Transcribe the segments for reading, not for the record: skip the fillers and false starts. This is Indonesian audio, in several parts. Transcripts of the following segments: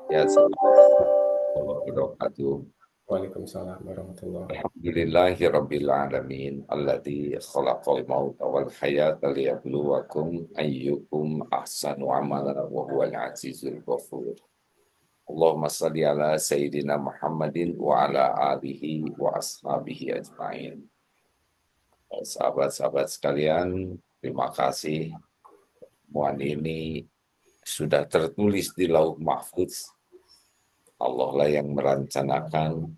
Ya, Assalamualaikum warahmatullahi wabarakatuh. Waalaikumsalam warahmatullahi. Alhamdulillahi rabbil alamin alladzi khalaqal mauta wal hayata liyabluwakum ayyukum ahsanu amala wa huwal azizul ghafur. Allahumma salli ala sayyidina Muhammadin wa ala alihi wa ashabihi ajmain. Sahabat-sahabat sekalian, terima kasih. Semua ini sudah tertulis di Lauh Mahfuz. Allah lah yang merencanakan.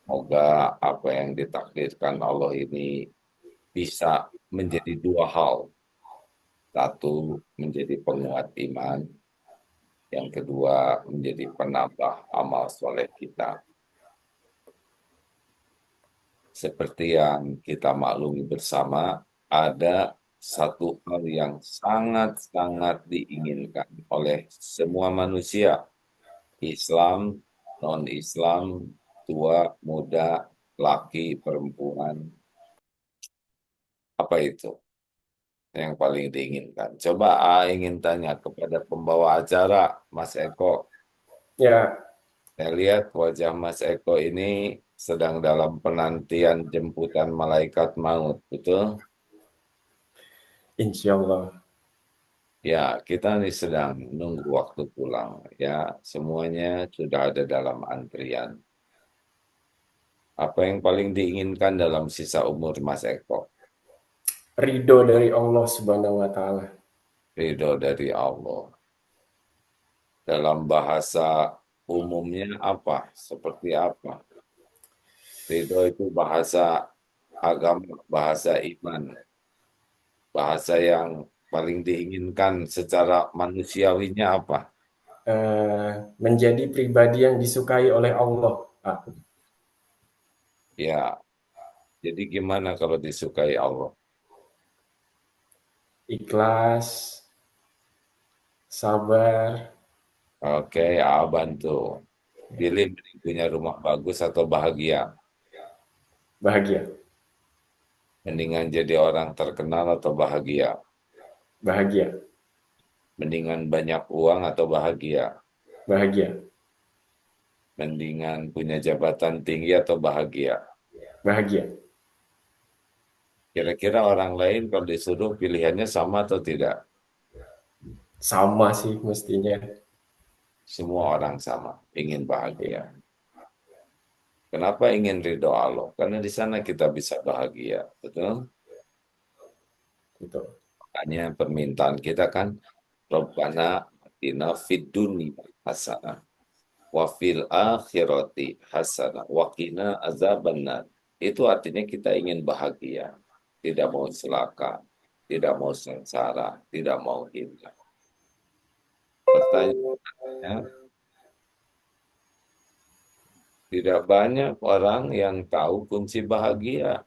Semoga apa yang ditakdirkan Allah ini bisa menjadi dua hal. Satu, menjadi penguat iman. Yang kedua, menjadi penambah amal soleh kita. Seperti yang kita maklumi bersama, ada satu hal yang sangat-sangat diinginkan oleh semua manusia. Islam, non-Islam, tua, muda, laki, perempuan. Apa itu yang paling diinginkan? Coba ingin tanya kepada pembawa acara, Mas Eko. Ya, Saya lihat wajah Mas Eko ini sedang dalam penantian jemputan malaikat maut, betul? insya Allah. Ya, kita ini sedang nunggu waktu pulang. Ya, semuanya sudah ada dalam antrian. Apa yang paling diinginkan dalam sisa umur Mas Eko? Ridho dari Allah Subhanahu wa Ta'ala. Ridho dari Allah. Dalam bahasa umumnya apa? Seperti apa? Ridho itu bahasa agama, bahasa iman, bahasa yang paling diinginkan secara manusiawinya apa? Menjadi pribadi yang disukai oleh Allah. Ah, Ya, jadi gimana kalau disukai Allah? ikhlas, sabar, Oke, bantu. Pilih mending punya rumah bagus atau bahagia. bahagia. Mendingan jadi orang terkenal atau bahagia. Bahagia. Mendingan banyak uang atau bahagia. Bahagia. Mendingan punya jabatan tinggi atau bahagia. Bahagia. Kira-kira orang lain kalau disuruh pilihannya sama atau tidak? Sama sih mestinya. Semua orang sama, ingin bahagia. Kenapa ingin ridho Allah? Karena di sana kita bisa bahagia, betul? Gitu. Makanya permintaan kita kan, Rabbana atina fid dunya hasanah wa fil akhirati hasanah wa qina azabannar. Itu artinya kita ingin bahagia, tidak mau celaka, tidak mau sengsara, tidak mau hilang. Pertanyaannya, tidak banyak orang yang tahu kunci bahagia.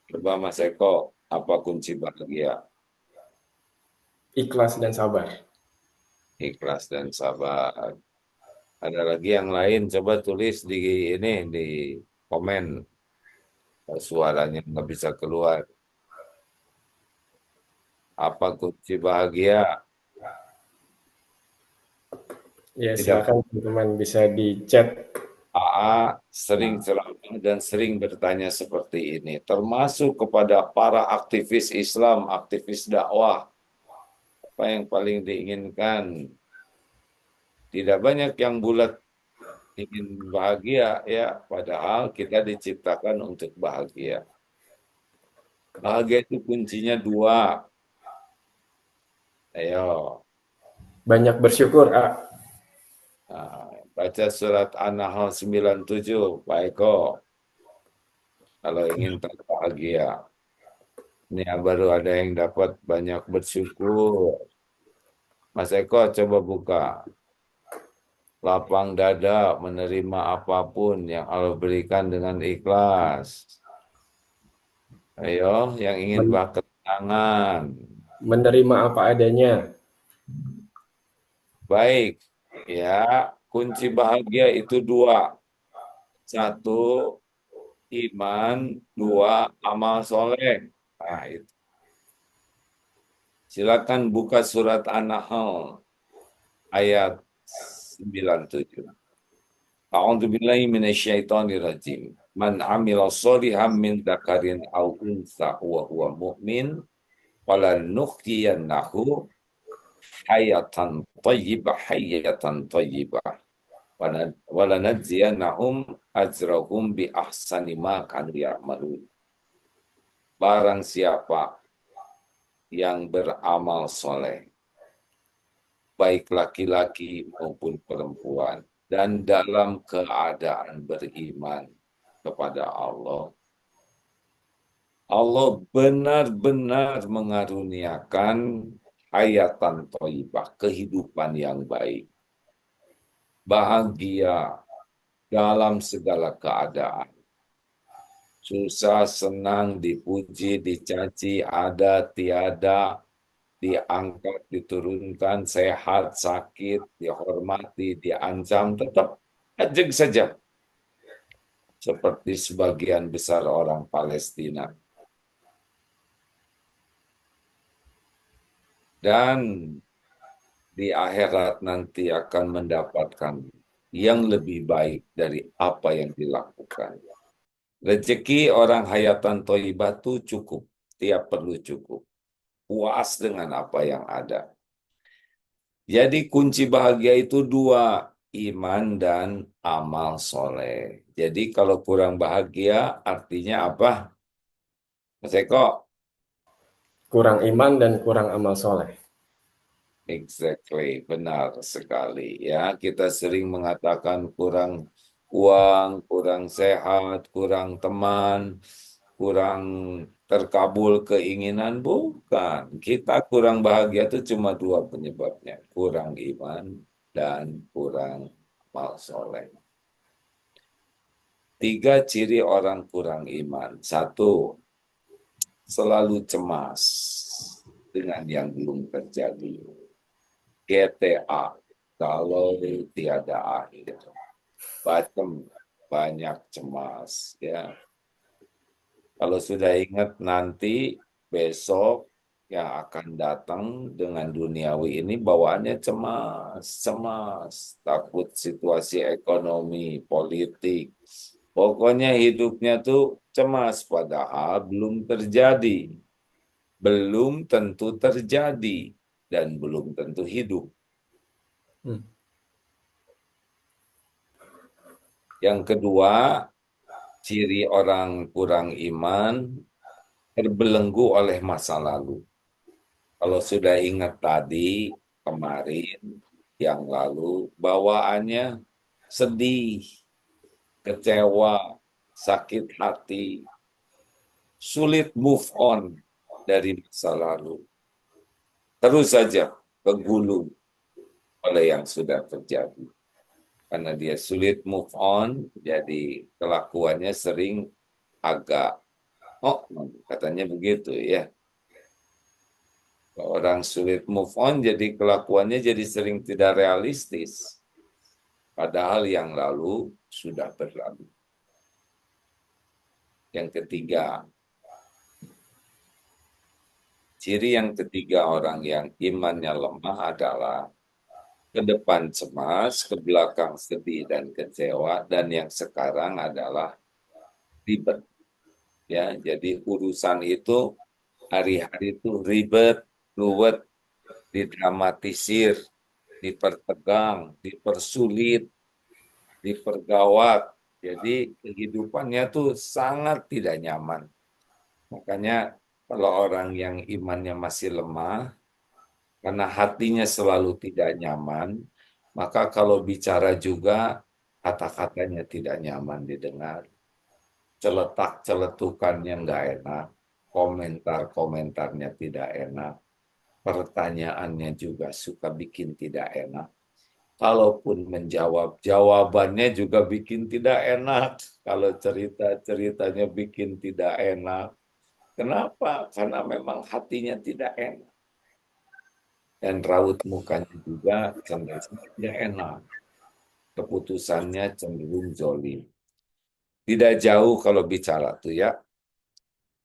Coba Mas Eko, apa kunci bahagia? Ikhlas dan sabar. Ikhlas dan sabar. Ada lagi yang lain, coba tulis di ini di komen. Suaranya nggak bisa keluar. Apa kunci bahagia? Ya, Tidak. silakan teman-teman bisa di chat. AA sering ceramah dan sering bertanya seperti ini, termasuk kepada para aktivis Islam, aktivis dakwah. Apa yang paling diinginkan? Tidak banyak yang bulat ingin bahagia ya, padahal kita diciptakan untuk bahagia. Bahagia itu kuncinya dua. Ayo, Banyak bersyukur. nah, baca surat An-Nahl 97, Pak Eko, kalau ingin terbahagia. Ini baru ada yang dapat banyak bersyukur. Mas Eko coba buka. Lapang dada menerima apapun yang Allah berikan dengan ikhlas. Ayo, yang ingin Men- ketenangan. Menerima apa adanya. Baik, ya, kunci bahagia itu dua. Satu, iman. Dua, amal soleh. Nah, itu. Silakan buka surat An-Nahl ayat 97. A'udzubillahi minasyaitonirrajim. Man amila sholihan min dzakarin aw untha wa huwa mu'min falanuhyiyannahu hayatan thayyibah walanajziyannahum ajrahum bi ahsani ma kanu ya'malun. Barang siapa yang beramal soleh, baik laki-laki maupun perempuan, dan dalam keadaan beriman kepada Allah, Allah benar-benar mengaruniakan hayatan thayyibah, kehidupan yang baik, bahagia dalam segala keadaan. Susah, senang, dipuji, dicaci, ada, tiada, diangkat, diturunkan, sehat, sakit, dihormati, diancam, tetap ajeng saja. Seperti sebagian besar orang Palestina. Dan di akhirat nanti akan mendapatkan yang lebih baik dari apa yang dilakukan. Rezeki orang hayatan thayyibah itu cukup, tiap perlu cukup. Puas dengan apa yang ada. Jadi kunci bahagia itu dua, iman dan amal soleh. Jadi kalau kurang bahagia artinya apa? Mas Eko? Kurang iman dan kurang amal soleh. Exactly, benar sekali ya. Kita sering mengatakan kurang uang, kurang sehat, kurang teman, kurang terkabul keinginan. Bukan. Kita kurang bahagia itu cuma dua penyebabnya. Kurang iman dan kurang amal soleh. Tiga ciri orang kurang iman. Satu, selalu cemas dengan yang belum terjadi. GTA, kalau tiada akhir. Bacem, banyak cemas. Ya. Kalau sudah ingat nanti, besok yang akan datang dengan duniawi ini bawaannya cemas, cemas. Takut situasi ekonomi, politik. Pokoknya hidupnya tuh cemas, padahal belum terjadi. Belum tentu terjadi. Dan belum tentu hidup. Hmm. Yang kedua, ciri orang kurang iman terbelenggu oleh masa lalu. Kalau sudah ingat tadi, kemarin, yang lalu, bawaannya sedih, kecewa, sakit hati, sulit move on dari masa lalu. Terus saja kegulung oleh yang sudah terjadi. Karena dia sulit move on, jadi kelakuannya sering agak, oh katanya begitu ya. Orang sulit move on, jadi kelakuannya jadi sering tidak realistis. Padahal yang lalu sudah berlalu. Yang ketiga, ciri yang ketiga orang yang imannya lemah adalah ke depan cemas, ke belakang sedih dan kecewa, dan yang sekarang adalah ribet. Ya, jadi urusan itu hari-hari itu ribet, ruwet, didramatisir, dipertegang, dipersulit, dipergawat. Jadi kehidupannya tuh sangat tidak nyaman. Makanya kalau orang yang imannya masih lemah, karena hatinya selalu tidak nyaman, maka kalau bicara juga kata-katanya tidak nyaman didengar. Celetak-celetukannya nggak enak, komentar-komentarnya tidak enak, pertanyaannya juga suka bikin tidak enak. Kalaupun menjawab, jawabannya juga bikin tidak enak. Kalau cerita-ceritanya bikin tidak enak. Kenapa? Karena memang hatinya tidak enak. Dan raut mukanya juga cenderung tidak enak. Keputusannya cenderung zolim. Tidak jauh kalau bicara tuh ya.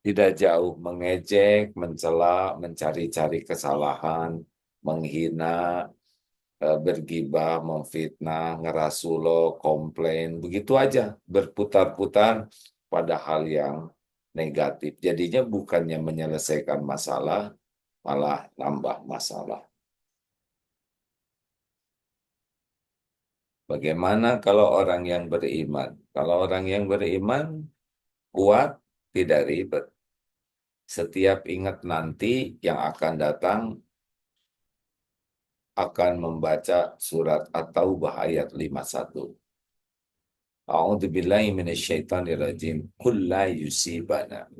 Tidak jauh mengejek, mencela, mencari-cari kesalahan, menghina, bergibah, memfitnah, ngerasulo, komplain, begitu aja berputar-putar pada hal yang negatif. Jadinya bukannya menyelesaikan masalah, malah nambah masalah. Bagaimana kalau orang yang beriman? Kalau orang yang beriman kuat, tidak ribet. Setiap ingat nanti yang akan datang, akan membaca surat At-Taubah ayat 51. A'udzu billahi minasyaitonir rajim. Qul la yusibana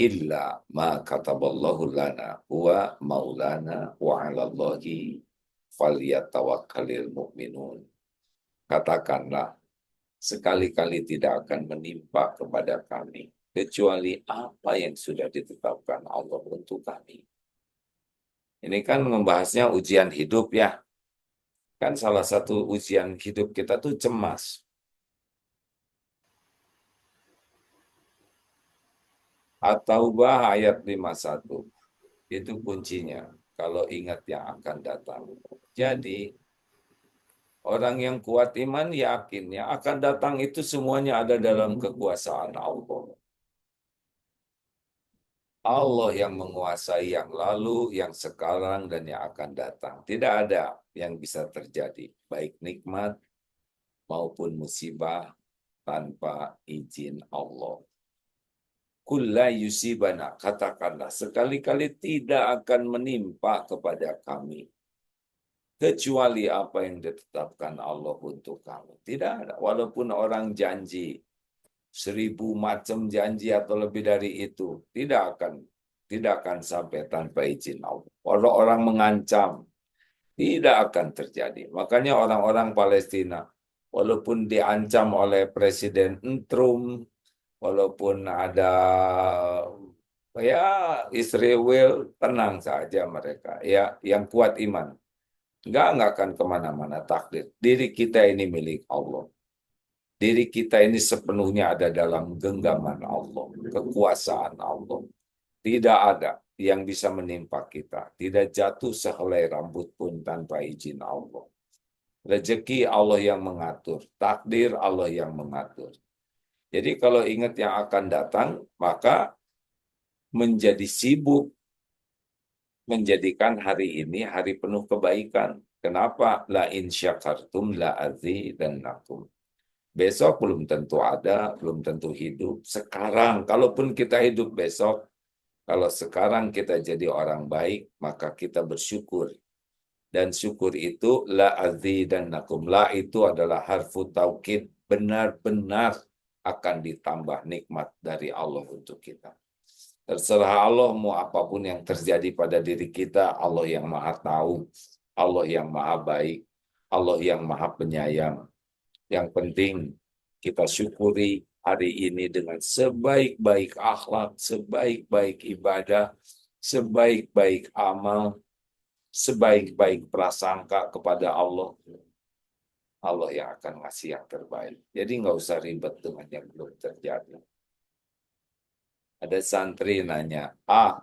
illa ma kataballahu lana huwa maulana wa 'alallahi falyatawakkalul mu'minun. Katakanlah, sekali-kali tidak akan menimpa kepada kami kecuali apa yang sudah ditetapkan Allah untuk kami. Ini kan membahasnya ujian hidup ya. Kan salah satu ujian hidup kita tuh cemas. At-Taubah ayat 51. Itu kuncinya. Kalau ingat yang akan datang. Jadi, orang yang kuat iman yakin yang akan datang itu semuanya ada dalam kekuasaan Allah. Allah yang menguasai yang lalu, yang sekarang, dan yang akan datang. Tidak ada yang bisa terjadi, baik nikmat maupun musibah tanpa izin Allah. Kulla yusibana, katakanlah, sekali-kali tidak akan menimpa kepada kami kecuali apa yang ditetapkan Allah untuk kami. Tidak ada, walaupun orang janji 1000 macam janji atau lebih dari itu, tidak akan sampai tanpa izin Allah. Kalau orang mengancam, tidak akan terjadi. Makanya orang-orang Palestina, walaupun diancam oleh Presiden Trump, walaupun ada ya Israel, tenang saja mereka. Ya, yang kuat iman. Nggak akan kemana-mana takdir. Diri kita ini milik Allah. Diri kita ini sepenuhnya ada dalam genggaman Allah, kekuasaan Allah. Tidak ada yang bisa menimpa kita. Tidak jatuh sehelai rambut pun tanpa izin Allah. Rezeki Allah yang mengatur. Takdir Allah yang mengatur. Jadi kalau ingat yang akan datang, maka menjadi sibuk menjadikan hari ini hari penuh kebaikan. Kenapa? La in syakartum la azidannakum. Besok belum tentu ada, belum tentu hidup. Sekarang, kalaupun kita hidup besok, kalau sekarang kita jadi orang baik, maka kita bersyukur. Dan syukur itu la azidannakum. La itu adalah harfu taukid, benar-benar akan ditambah nikmat dari Allah untuk kita. Terserah Allah mau apapun yang terjadi pada diri kita, Allah yang maha tahu, Allah yang maha baik, Allah yang maha penyayang. Yang penting kita syukuri hari ini dengan sebaik-baik akhlak, sebaik-baik ibadah, sebaik-baik amal, sebaik-baik prasangka kepada Allah. Allah yang akan ngasih yang terbaik. Jadi nggak usah ribet dengan yang belum terjadi. Ada santri nanya,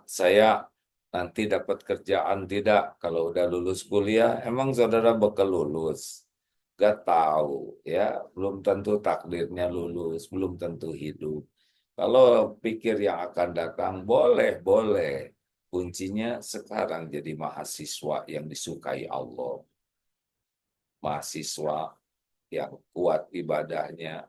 saya nanti dapat kerjaan tidak kalau udah lulus kuliah? Emang saudara bakal lulus? Gak tahu, ya. Belum tentu takdirnya lulus, belum tentu hidup. Kalau pikir yang akan datang, boleh, boleh. Kuncinya sekarang jadi mahasiswa yang disukai Allah. Mahasiswa yang kuat ibadahnya,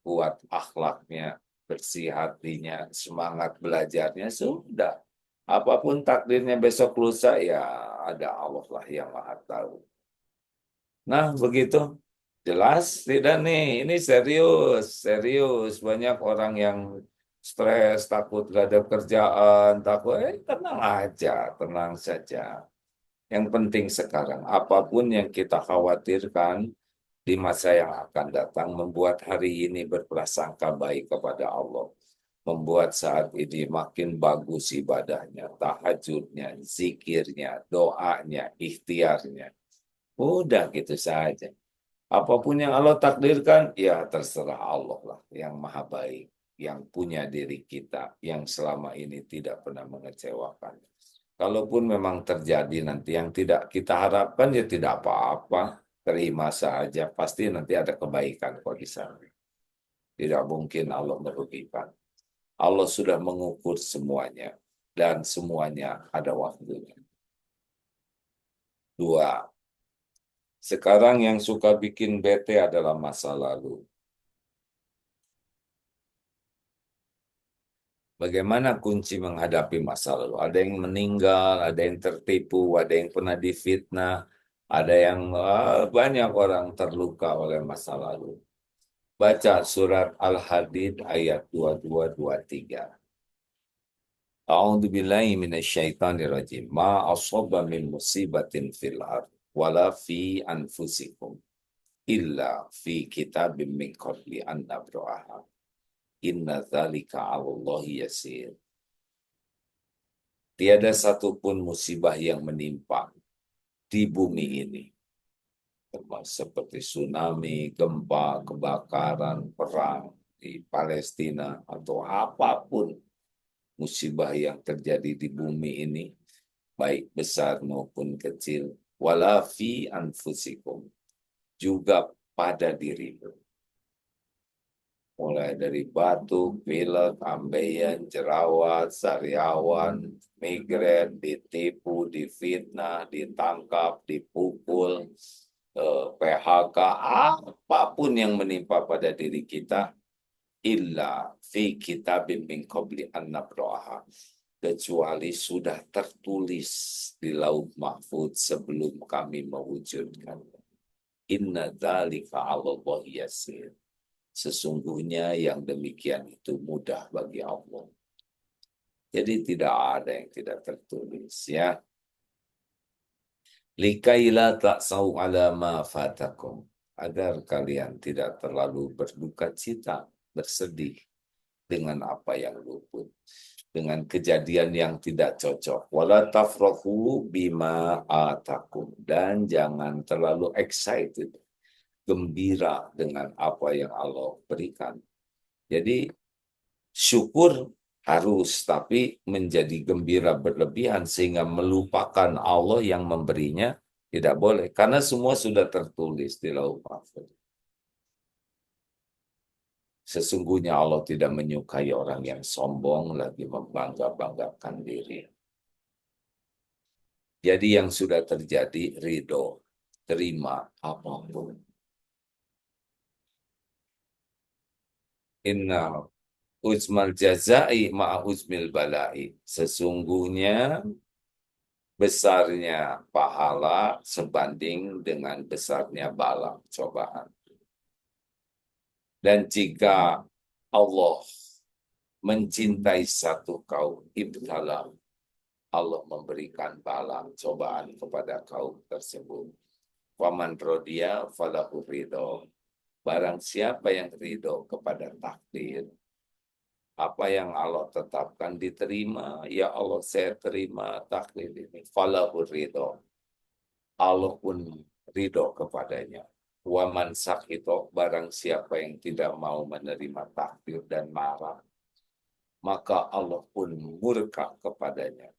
kuat akhlaknya, bersih hatinya, semangat belajarnya, sudah. Apapun takdirnya besok lusa, ya ada Allah lah yang maha tahu. Nah, begitu. Jelas tidak nih? Ini serius, serius. Banyak orang yang stres, takut gak ada kerjaan, takut, tenang aja, tenang saja. Yang penting sekarang, apapun yang kita khawatirkan di masa yang akan datang, membuat hari ini berprasangka baik kepada Allah. Membuat saat ini makin bagus ibadahnya, tahajudnya, zikirnya, doanya, ikhtiarnya. Udah gitu saja. Apapun yang Allah takdirkan, ya terserah Allah lah yang maha baik, yang punya diri kita, yang selama ini tidak pernah mengecewakan. Kalaupun memang terjadi nanti yang tidak kita harapkan ya tidak apa-apa, terima saja. Pasti nanti ada kebaikan kok di sana. Tidak mungkin Allah merugikan. Allah sudah mengukur semuanya dan semuanya ada waktunya. Dua, sekarang yang suka bikin bete adalah masa lalu. Bagaimana kunci menghadapi masa lalu? Ada yang meninggal, ada yang tertipu, ada yang pernah difitnah, ada yang banyak orang terluka oleh masa lalu. Baca surat Al-Hadid ayat 22-23. A'udzu billahi minasyaitonir rajim. Ma asaba min musibatin fil ard wala fi anfusikum illa fi kitabim min qabli an nabra'aha. Inna dzalika 'alallahi yasir. Tiada satupun musibah yang menimpa di bumi ini, termasuk seperti tsunami, gempa, kebakaran, perang di Palestina, atau apapun musibah yang terjadi di bumi ini, baik besar maupun kecil, wala fi anfusikum, juga pada dirimu. Mulai dari batuk, pilek, ambeien, jerawat, sariawan, migrain, ditipu, difitnah, ditangkap, dipukul, PHK, apapun yang menimpa pada diri kita, illa fi kitabim min qabli an nabra'aha, kecuali sudah tertulis di lauh mahfuz sebelum kami mewujudkan. Inna dzalika 'alallahi yasir. Sesungguhnya yang demikian itu mudah bagi Allah. Jadi tidak ada yang tidak tertulis ya. Likaila ta'sau ala ma fatakum. Agar kalian tidak terlalu berduka cita, bersedih dengan apa yang luput. Dengan kejadian yang tidak cocok. Wala tafrahu bima atakum. Dan jangan terlalu excited, gembira dengan apa yang Allah berikan. Jadi syukur harus, tapi menjadi gembira berlebihan sehingga melupakan Allah yang memberinya tidak boleh. Karena semua sudah tertulis di lauh mahfuz. Sesungguhnya Allah tidak menyukai orang yang sombong lagi membangga-banggakan diri. Jadi yang sudah terjadi ridho, terima apapun. Inna uzmal jazai ma'a uzmil balai. Sesungguhnya besarnya pahala sebanding dengan besarnya bala, cobaan. Dan jika Allah mencintai satu kaum, ibtala, Allah memberikan bala, cobaan kepada kaum tersebut. Waman rodia falahu ridho. Barang siapa yang ridho kepada takdir, apa yang Allah tetapkan diterima, ya Allah saya terima takdir ini. Falahu ridho. Allah pun ridho kepadanya. Waman sakhito, barang siapa yang tidak mau menerima takdir dan marah, maka Allah pun murka kepadanya.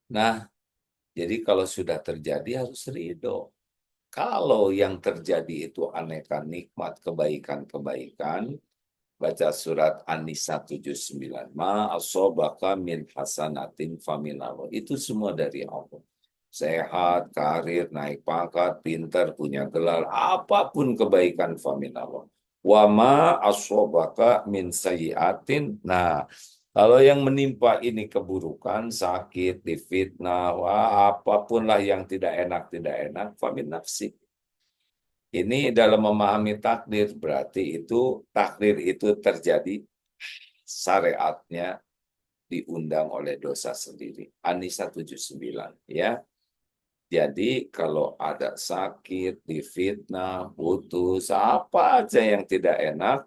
Nah, jadi kalau sudah terjadi harus ridho. Kalau yang terjadi itu aneka nikmat, kebaikan-kebaikan, baca surat An-Nisa 79. Ma asobaka min hasanatin faminallah. Itu semua dari Allah. Sehat, karir, naik pangkat, pintar, punya gelar, apapun kebaikan faminallah. Wa ma asobaka min sayyiatin. Nah, kalau yang menimpa ini keburukan, sakit, difitnah, apapun lah yang tidak enak, famin nafsik. Ini dalam memahami takdir, berarti itu takdir itu terjadi, syariatnya diundang oleh dosa sendiri. An-Nisa 79 ya. Jadi kalau ada sakit, difitnah, putus, apa aja yang tidak enak,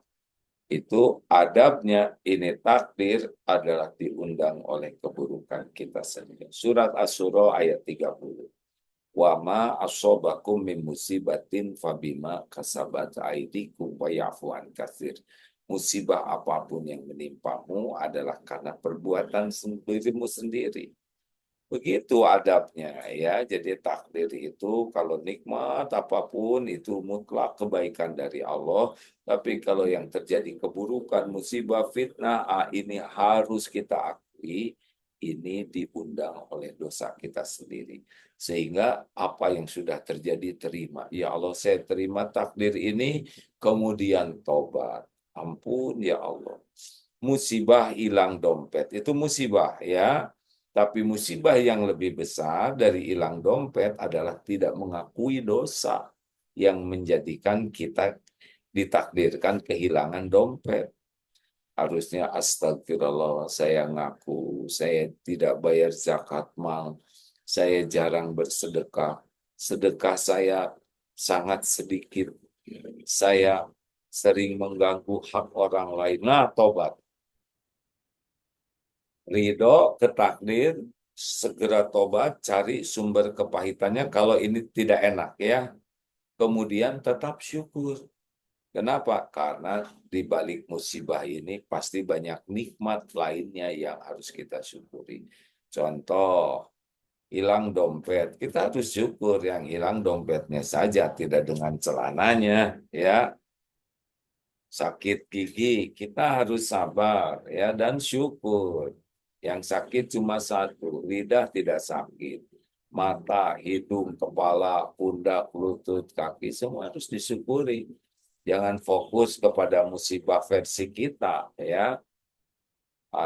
itu adabnya, ini takdir adalah diundang oleh keburukan kita sendiri. Surat Asy-Syura ayat 30. Wa ma asobakum min musibatin fabima kasabat aidikum wa ya'fu an katsir. musibah apapun yang menimpamu adalah karena perbuatan dirimu sendiri. Begitu adabnya ya. Jadi takdir itu kalau nikmat apapun itu mutlak kebaikan dari Allah. Tapi kalau yang terjadi keburukan, musibah, fitnah, ini harus kita akui ini diundang oleh dosa kita sendiri. Sehingga apa yang sudah terjadi terima. Ya Allah, saya terima takdir ini, kemudian tobat. Ampun ya Allah. Musibah hilang dompet itu musibah ya. Tapi musibah yang lebih besar dari hilang dompet adalah tidak mengakui dosa yang menjadikan kita ditakdirkan kehilangan dompet. Harusnya astagfirullah, saya ngaku, saya tidak bayar zakat mal, saya jarang bersedekah, sedekah saya sangat sedikit, saya sering mengganggu hak orang lain. Nah, tobat. Ridho ke takdir, segera tobat, cari sumber kepahitannya kalau ini tidak enak ya. Kemudian tetap syukur. Kenapa? Karena di balik musibah ini pasti banyak nikmat lainnya yang harus kita syukuri. Contoh, hilang dompet. Kita harus syukur yang hilang dompetnya saja, tidak dengan celananya ya. Sakit gigi, kita harus sabar ya dan syukur. Yang sakit cuma satu, lidah tidak sakit. Mata, hidung, kepala, pundak, lutut, kaki, semua harus disyukuri. Jangan fokus kepada musibah versi kita ya.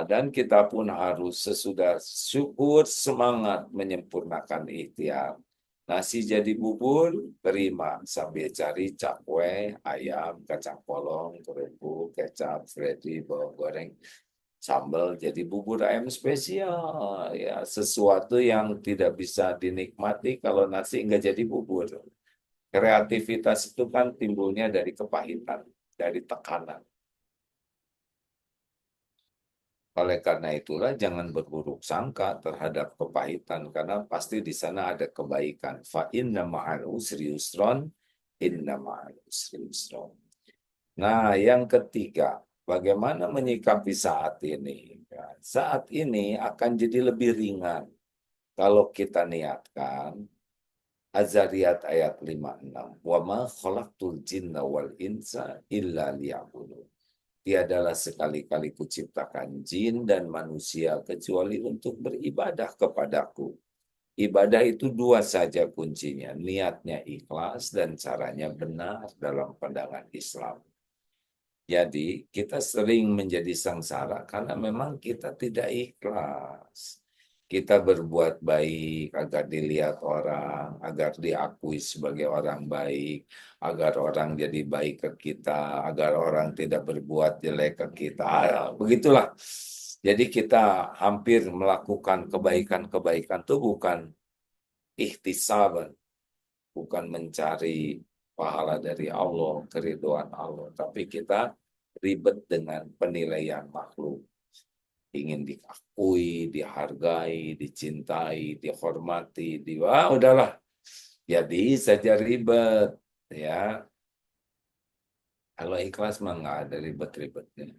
Dan kita pun harus sesudah syukur semangat menyempurnakan ikhtiar. Nasi jadi bubur, terima sambil cari cakwe, ayam, kacang polong, kerupuk, kecap, Freddy, bawang goreng, sambal jadi bubur ayam spesial. Ya, sesuatu yang tidak bisa dinikmati kalau nasi nggak jadi bubur. Kreativitas itu kan timbulnya dari kepahitan, dari tekanan. Oleh karena itulah jangan berburuk sangka terhadap kepahitan karena pasti di sana ada kebaikan. Fa inna ma'al usri yusron, inna ma'al usri yusron. Nah, yang ketiga, bagaimana menyikapi saat ini? Ya, saat ini akan jadi lebih ringan kalau kita niatkan Az-Zariyat ayat 56. Wa ma khalaqtul jinna wal insa illa liya'budun. Tiadalah sekali-kali kuciptakan jin dan manusia kecuali untuk beribadah kepadaku. Ibadah itu dua saja kuncinya, niatnya ikhlas dan caranya benar dalam pandangan Islam. Jadi kita sering menjadi sengsara karena memang kita tidak ikhlas. Kita berbuat baik agar dilihat orang, agar diakui sebagai orang baik, agar orang jadi baik ke kita, agar orang tidak berbuat jelek ke kita. Begitulah. Jadi kita hampir melakukan kebaikan-kebaikan itu bukan ikhtisaban, bukan mencari pahala dari Allah, keriduan Allah, tapi kita ribet dengan penilaian makhluk. Ingin diakui, dihargai, dicintai, dihormati, udahlah. Jadi saja ribet, ya. Kalau ikhlas mah nggak ada ribet-ribetnya.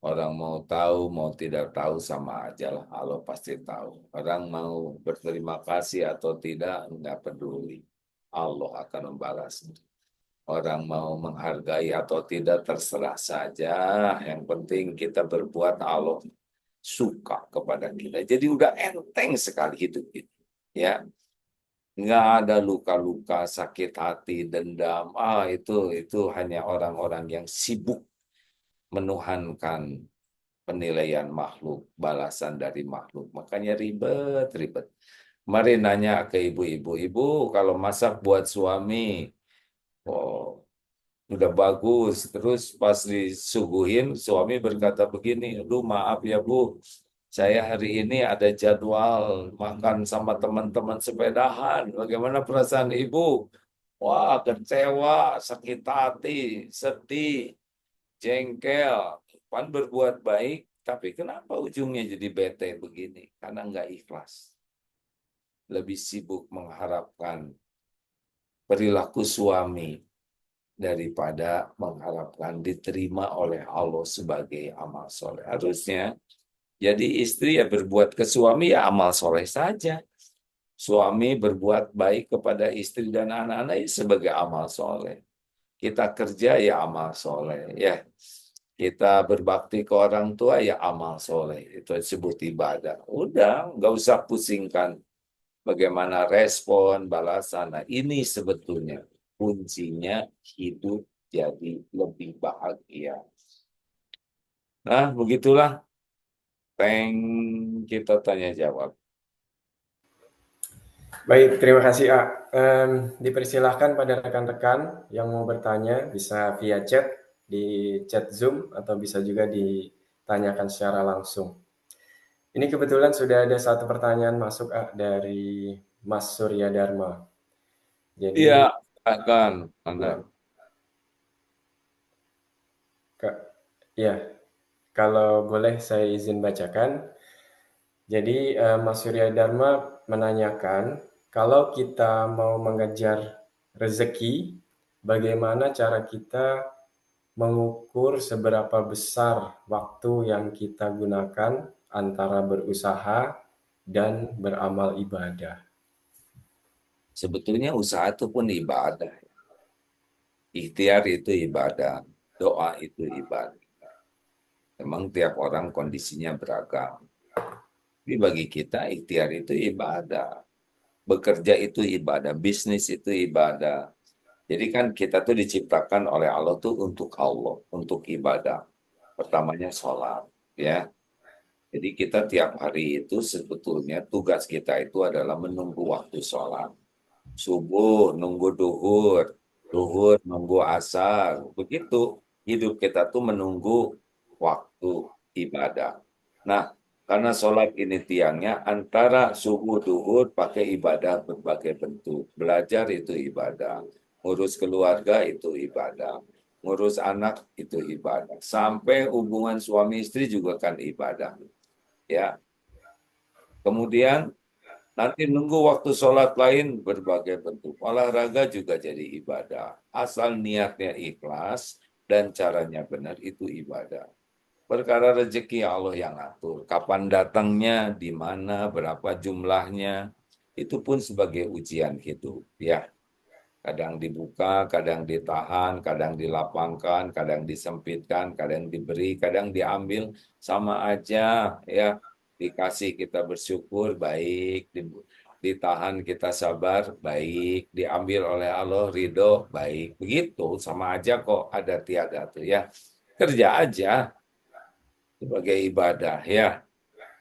Orang mau tahu, mau tidak tahu sama aja lah. Allah pasti tahu. Orang mau berterima kasih atau tidak, nggak peduli. Allah akan membalasnya. Orang mau menghargai atau tidak terserah saja. Yang penting kita berbuat Allah suka kepada kita. Jadi udah enteng sekali hidup ini. Ya, nggak ada luka-luka, sakit hati, dendam. Itu hanya orang-orang yang sibuk menuhankan penilaian makhluk, balasan dari makhluk. Makanya ribet-ribet. Mari nanya ke ibu-ibu, ibu kalau masak buat suami, oh udah bagus. Terus pas disuguhin, suami berkata begini, "Aduh maaf ya Bu, saya hari ini ada jadwal makan sama teman-teman sepedahan. Bagaimana perasaan Ibu?" Wah, kecewa, sakit hati, sedih, jengkel. Pan berbuat baik, tapi kenapa ujungnya jadi bete begini? Karena nggak ikhlas. Lebih sibuk mengharapkan perilaku suami daripada mengharapkan diterima oleh Allah sebagai amal soleh. Harusnya jadi istri ya berbuat ke suami ya amal soleh saja. Suami berbuat baik kepada istri dan anak-anak ya sebagai amal soleh. Kita kerja ya amal soleh. Ya, kita berbakti ke orang tua ya amal soleh. Itu disebut ibadah. Udah, nggak usah pusingkan bagaimana respon, balasan. Nah, ini sebetulnya kuncinya hidup jadi lebih bahagia. Nah, begitulah Peng kita tanya jawab. Baik, terima kasih, A. Dipersilahkan pada rekan-rekan yang mau bertanya bisa via chat di chat Zoom atau bisa juga ditanyakan secara langsung. Ini kebetulan sudah ada satu pertanyaan masuk, A, dari Mas Surya Dharma. Iya, Jadi, akan Anda. ya, Kak, ya, kalau boleh saya izin bacakan. Jadi, Mas Surya Dharma menanyakan, kalau kita mau mengejar rezeki, bagaimana cara kita mengukur seberapa besar waktu yang kita gunakan antara berusaha dan beramal ibadah? Sebetulnya usaha itu pun ibadah. Ikhtiar itu ibadah. Doa itu ibadah. Memang tiap orang kondisinya beragam. Tapi bagi kita ikhtiar itu ibadah. Bekerja itu ibadah. Bisnis itu ibadah. Jadi kan kita tuh diciptakan oleh Allah tuh untuk Allah. Untuk ibadah. Pertamanya sholat. Ya. Jadi kita tiap hari itu sebetulnya tugas kita itu adalah menunggu waktu sholat. Subuh nunggu duhur, duhur nunggu asar. Begitu hidup kita tuh menunggu waktu ibadah. Nah, karena sholat ini tiangnya antara subuh duhur pakai ibadah berbagai bentuk. Belajar itu ibadah, ngurus keluarga itu ibadah, ngurus anak itu ibadah. Sampai hubungan suami istri juga kan ibadah. Ya, kemudian nanti nunggu waktu sholat lain berbagai bentuk. Olahraga juga jadi ibadah. Asal niatnya ikhlas dan caranya benar itu ibadah. Perkara rezeki Allah yang atur. Kapan datangnya, di mana, berapa jumlahnya. Itu pun sebagai ujian hidup. Ya, kadang dibuka, kadang ditahan, kadang dilapangkan, kadang disempitkan, kadang diberi, kadang diambil. Sama aja ya. Dikasih kita bersyukur, baik. Ditahan kita sabar, baik. Diambil oleh Allah, ridho, baik. Begitu, sama aja kok ada tiada tuh ya. Kerja aja sebagai ibadah ya.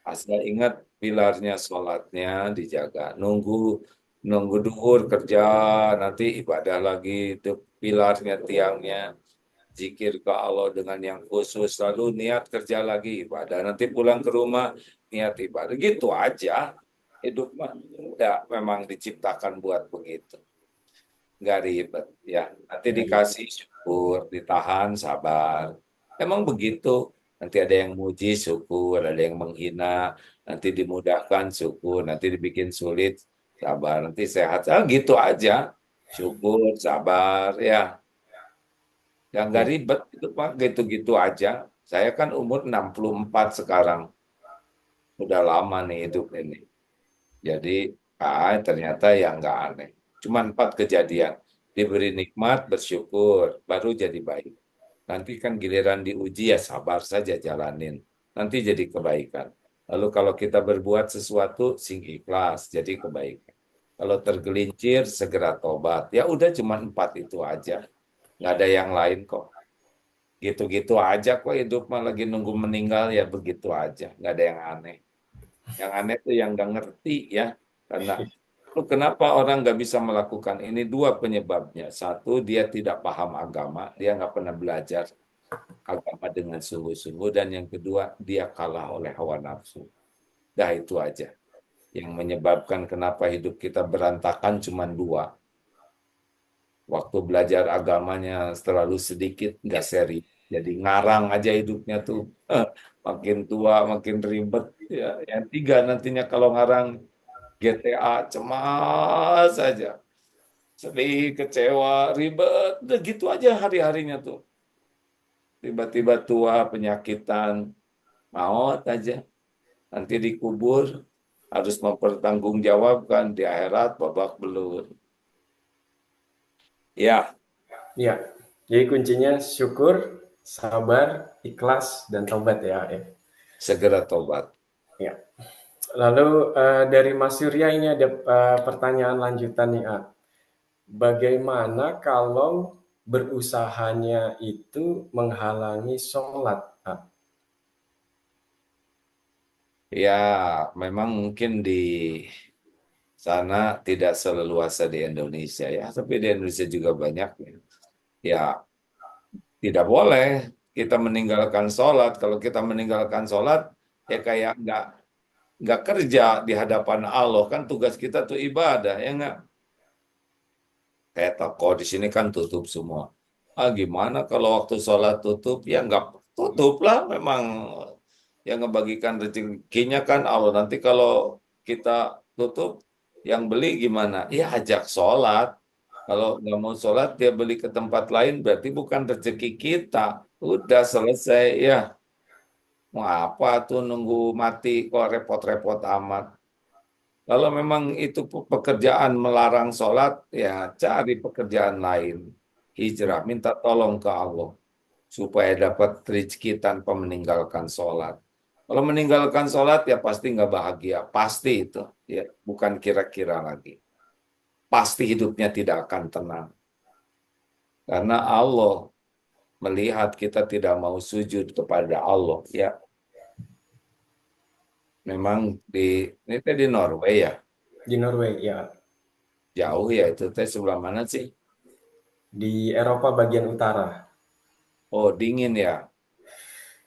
Asal ingat pilarnya sholatnya dijaga. Nunggu nunggu duhur kerja nanti ibadah lagi itu pilarnya tiangnya. Zikir ke Allah dengan yang khusus lalu niat kerja lagi ibadah. Nanti pulang ke rumah niat ibadah. Gitu aja. Hidup mah enggak memang diciptakan buat begitu. Nggak ribet ya. Nanti Baik, dikasih syukur, ditahan sabar. Emang begitu. Nanti ada yang muji syukur, ada yang menghina, nanti dimudahkan syukur, nanti dibikin sulit sabar, nanti sehat. Ah, gitu aja. Syukur, sabar ya. Yang nggak ya. ribet itu Pak, gitu-gitu aja. Saya kan umur 64 sekarang. Udah lama nih hidup ini. Jadi ternyata ya nggak aneh. Cuma 4 kejadian. Diberi nikmat, bersyukur, baru jadi baik. Nanti kan giliran diuji ya sabar saja jalanin. Nanti jadi kebaikan. Lalu kalau kita berbuat sesuatu, sing ikhlas, jadi kebaikan. Kalau tergelincir, segera tobat. Ya udah cuma 4 itu aja. Nggak ada yang lain kok. Gitu-gitu aja kok hidup mah lagi nunggu meninggal ya begitu aja. Nggak ada yang aneh. Yang aneh tuh yang nggak ngerti ya. Karena lu kenapa orang nggak bisa melakukan ini? Dua penyebabnya. Satu, dia tidak paham agama. Dia nggak pernah belajar agama dengan sungguh-sungguh. Dan yang kedua, dia kalah oleh hawa nafsu. Dah itu aja. Yang menyebabkan kenapa hidup kita berantakan cuma dua. Waktu belajar agamanya terlalu sedikit, nggak serius. Jadi ngarang aja hidupnya tuh. Makin tua, makin ribet. Ya, yang tiga nantinya kalau ngarang GTA cemas saja. sedih, kecewa, ribet, udah gitu aja hari-harinya tuh. Tiba-tiba tua, penyakitan, maut aja. Nanti dikubur, harus mempertanggungjawabkan di akhirat babak belur. Ya, Ya, jadi kuncinya syukur, sabar, ikhlas, dan tobat ya. segera tobat. Ya. Lalu dari Mas Surya ini ada pertanyaan lanjutan nih, A. Bagaimana kalau berusahanya itu menghalangi sholat, A? Ya, memang mungkin di sana tidak seleluasa di Indonesia ya, tapi di Indonesia juga banyak ya. Ya, tidak boleh kita meninggalkan sholat. Kalau kita meninggalkan sholat, ya kayak nggak kerja di hadapan Allah. Kan tugas kita tuh ibadah, ya nggak? Kayak toko di sini kan tutup semua. Ah, gimana kalau waktu sholat tutup? Ya nggak tutup lah, memang yang ngebagikan rezekinya kan Allah. Nanti kalau kita tutup, yang beli gimana? Ya ajak sholat. Kalau nggak mau sholat, dia beli ke tempat lain, berarti bukan rezeki kita. Udah selesai ya. Mau apa tuh nunggu mati kok repot-repot amat. Kalau memang itu pekerjaan melarang sholat, ya cari pekerjaan lain. Hijrah, minta tolong ke Allah supaya dapat rezeki tanpa meninggalkan sholat. Kalau meninggalkan sholat ya pasti nggak bahagia, pasti itu. Ya bukan kira-kira lagi. Pasti hidupnya tidak akan tenang. Karena Allah melihat kita tidak mau sujud kepada Allah. Ya memang ini teh di Norway ya, Di Norway, ya. jauh ya itu teh sebelah mana sih? Di Eropa bagian utara. Oh dingin ya.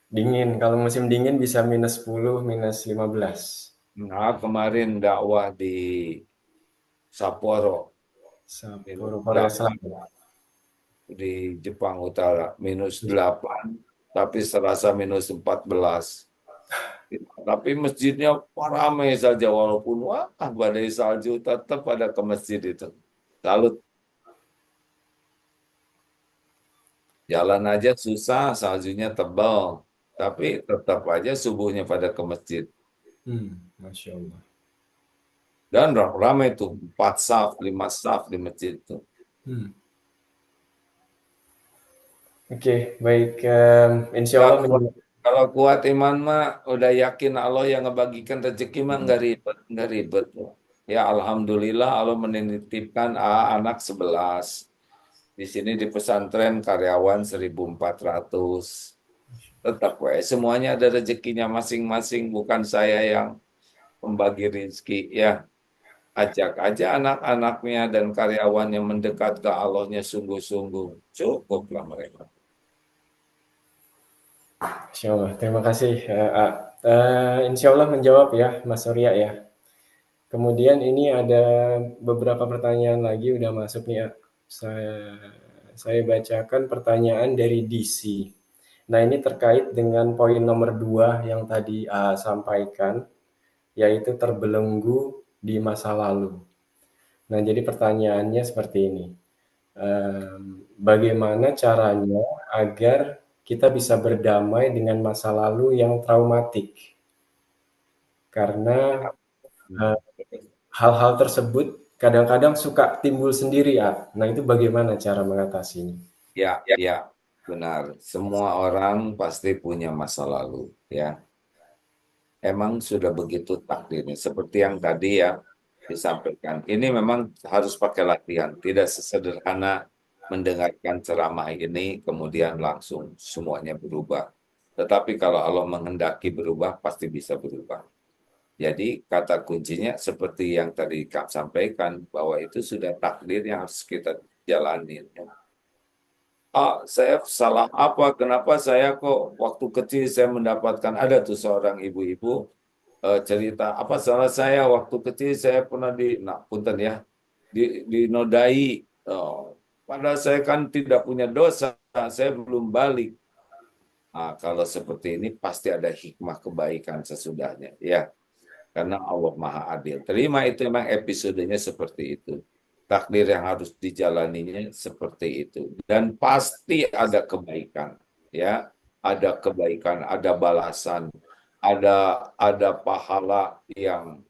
Dingin, kalau musim dingin bisa -10, -15. Nah, kemarin dakwah di Sapporo, Sapporo, minus Korea 8 Selatan. di Jepang Utara, -8, tapi serasa -14. Tapi masjidnya ramai saja, walaupun wah badai salju tetap ada ke masjid itu. Salut, jalan aja susah, saljunya tebal, tapi tetap aja subuhnya pada ke masjid. Masya Allah. Dan ramai tuh, 4 saf, 5 saf di masjid itu. Hmm. Oke, baik. Insya Nggak Allah kuat. Kalau kuat iman mah udah yakin Allah yang ngebagikan rezeki mah nggak ribet, nggak ribet. Ya Alhamdulillah Allah menitipkan anak 11. Di sini di pesantren karyawan 1.400. Tetap semuanya ada rezekinya masing-masing, bukan saya yang membagi rezeki. Ya ajak aja anak-anaknya dan karyawannya mendekat ke Allahnya sungguh-sungguh. Cukuplah mereka. Insya Allah. Terima kasih, A. Insya Allah menjawab ya, Mas Surya ya. Kemudian ini ada beberapa pertanyaan lagi udah masuk nih, A. Saya bacakan pertanyaan dari DC. Nah, ini terkait dengan poin nomor 2 yang tadi A sampaikan, yaitu terbelenggu di masa lalu. Nah, jadi pertanyaannya seperti ini. Bagaimana caranya agar kita bisa berdamai dengan masa lalu yang traumatik? Karena eh, hal-hal tersebut kadang-kadang suka timbul sendiri ya. Nah, itu bagaimana cara mengatasinya? Ya, ya, benar. Semua orang pasti punya masa lalu, ya. Emang sudah begitu takdirnya. Seperti yang tadi ya disampaikan. Ini memang harus pakai latihan. Tidak sesederhana mendengarkan ceramah ini, kemudian langsung semuanya berubah. Tetapi kalau Allah menghendaki berubah, pasti bisa berubah. Jadi kata kuncinya seperti yang tadi Kak sampaikan, bahwa itu sudah takdir yang harus kita jalanin. Ah, saya salah apa? Kenapa saya kok waktu kecil saya mendapatkan ada tuh seorang ibu-ibu cerita apa salah saya waktu kecil saya pernah nah punten ya di dinodai. Oh, padahal saya kan tidak punya dosa, saya belum balik. Ah, kalau seperti ini pasti ada hikmah kebaikan sesudahnya ya karena Allah Maha Adil. Terima itu memang episodenya seperti itu. takdir yang harus dijalaninya seperti itu. Dan pasti ada kebaikan, ya, ada kebaikan, ada balasan, ada pahala yang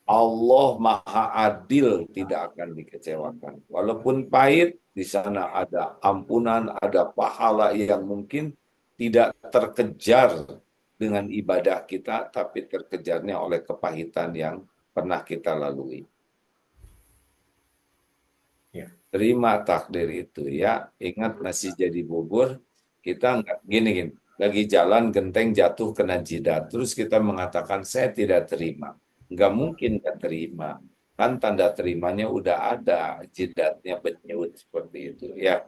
Allah Maha Adil, tidak akan dikecewakan. Walaupun pahit, di sana ada ampunan, ada pahala yang mungkin tidak terkejar dengan ibadah kita, tapi terkejarnya oleh kepahitan yang pernah kita lalui. Ya. Terima takdir itu ya. Ingat nasi jadi bubur, kita nggak gini, lagi jalan genteng jatuh kena jidat. Terus kita mengatakan saya tidak terima. Nggak mungkin nggak terima. Kan tanda terimanya udah ada, jidatnya bernyut seperti itu ya.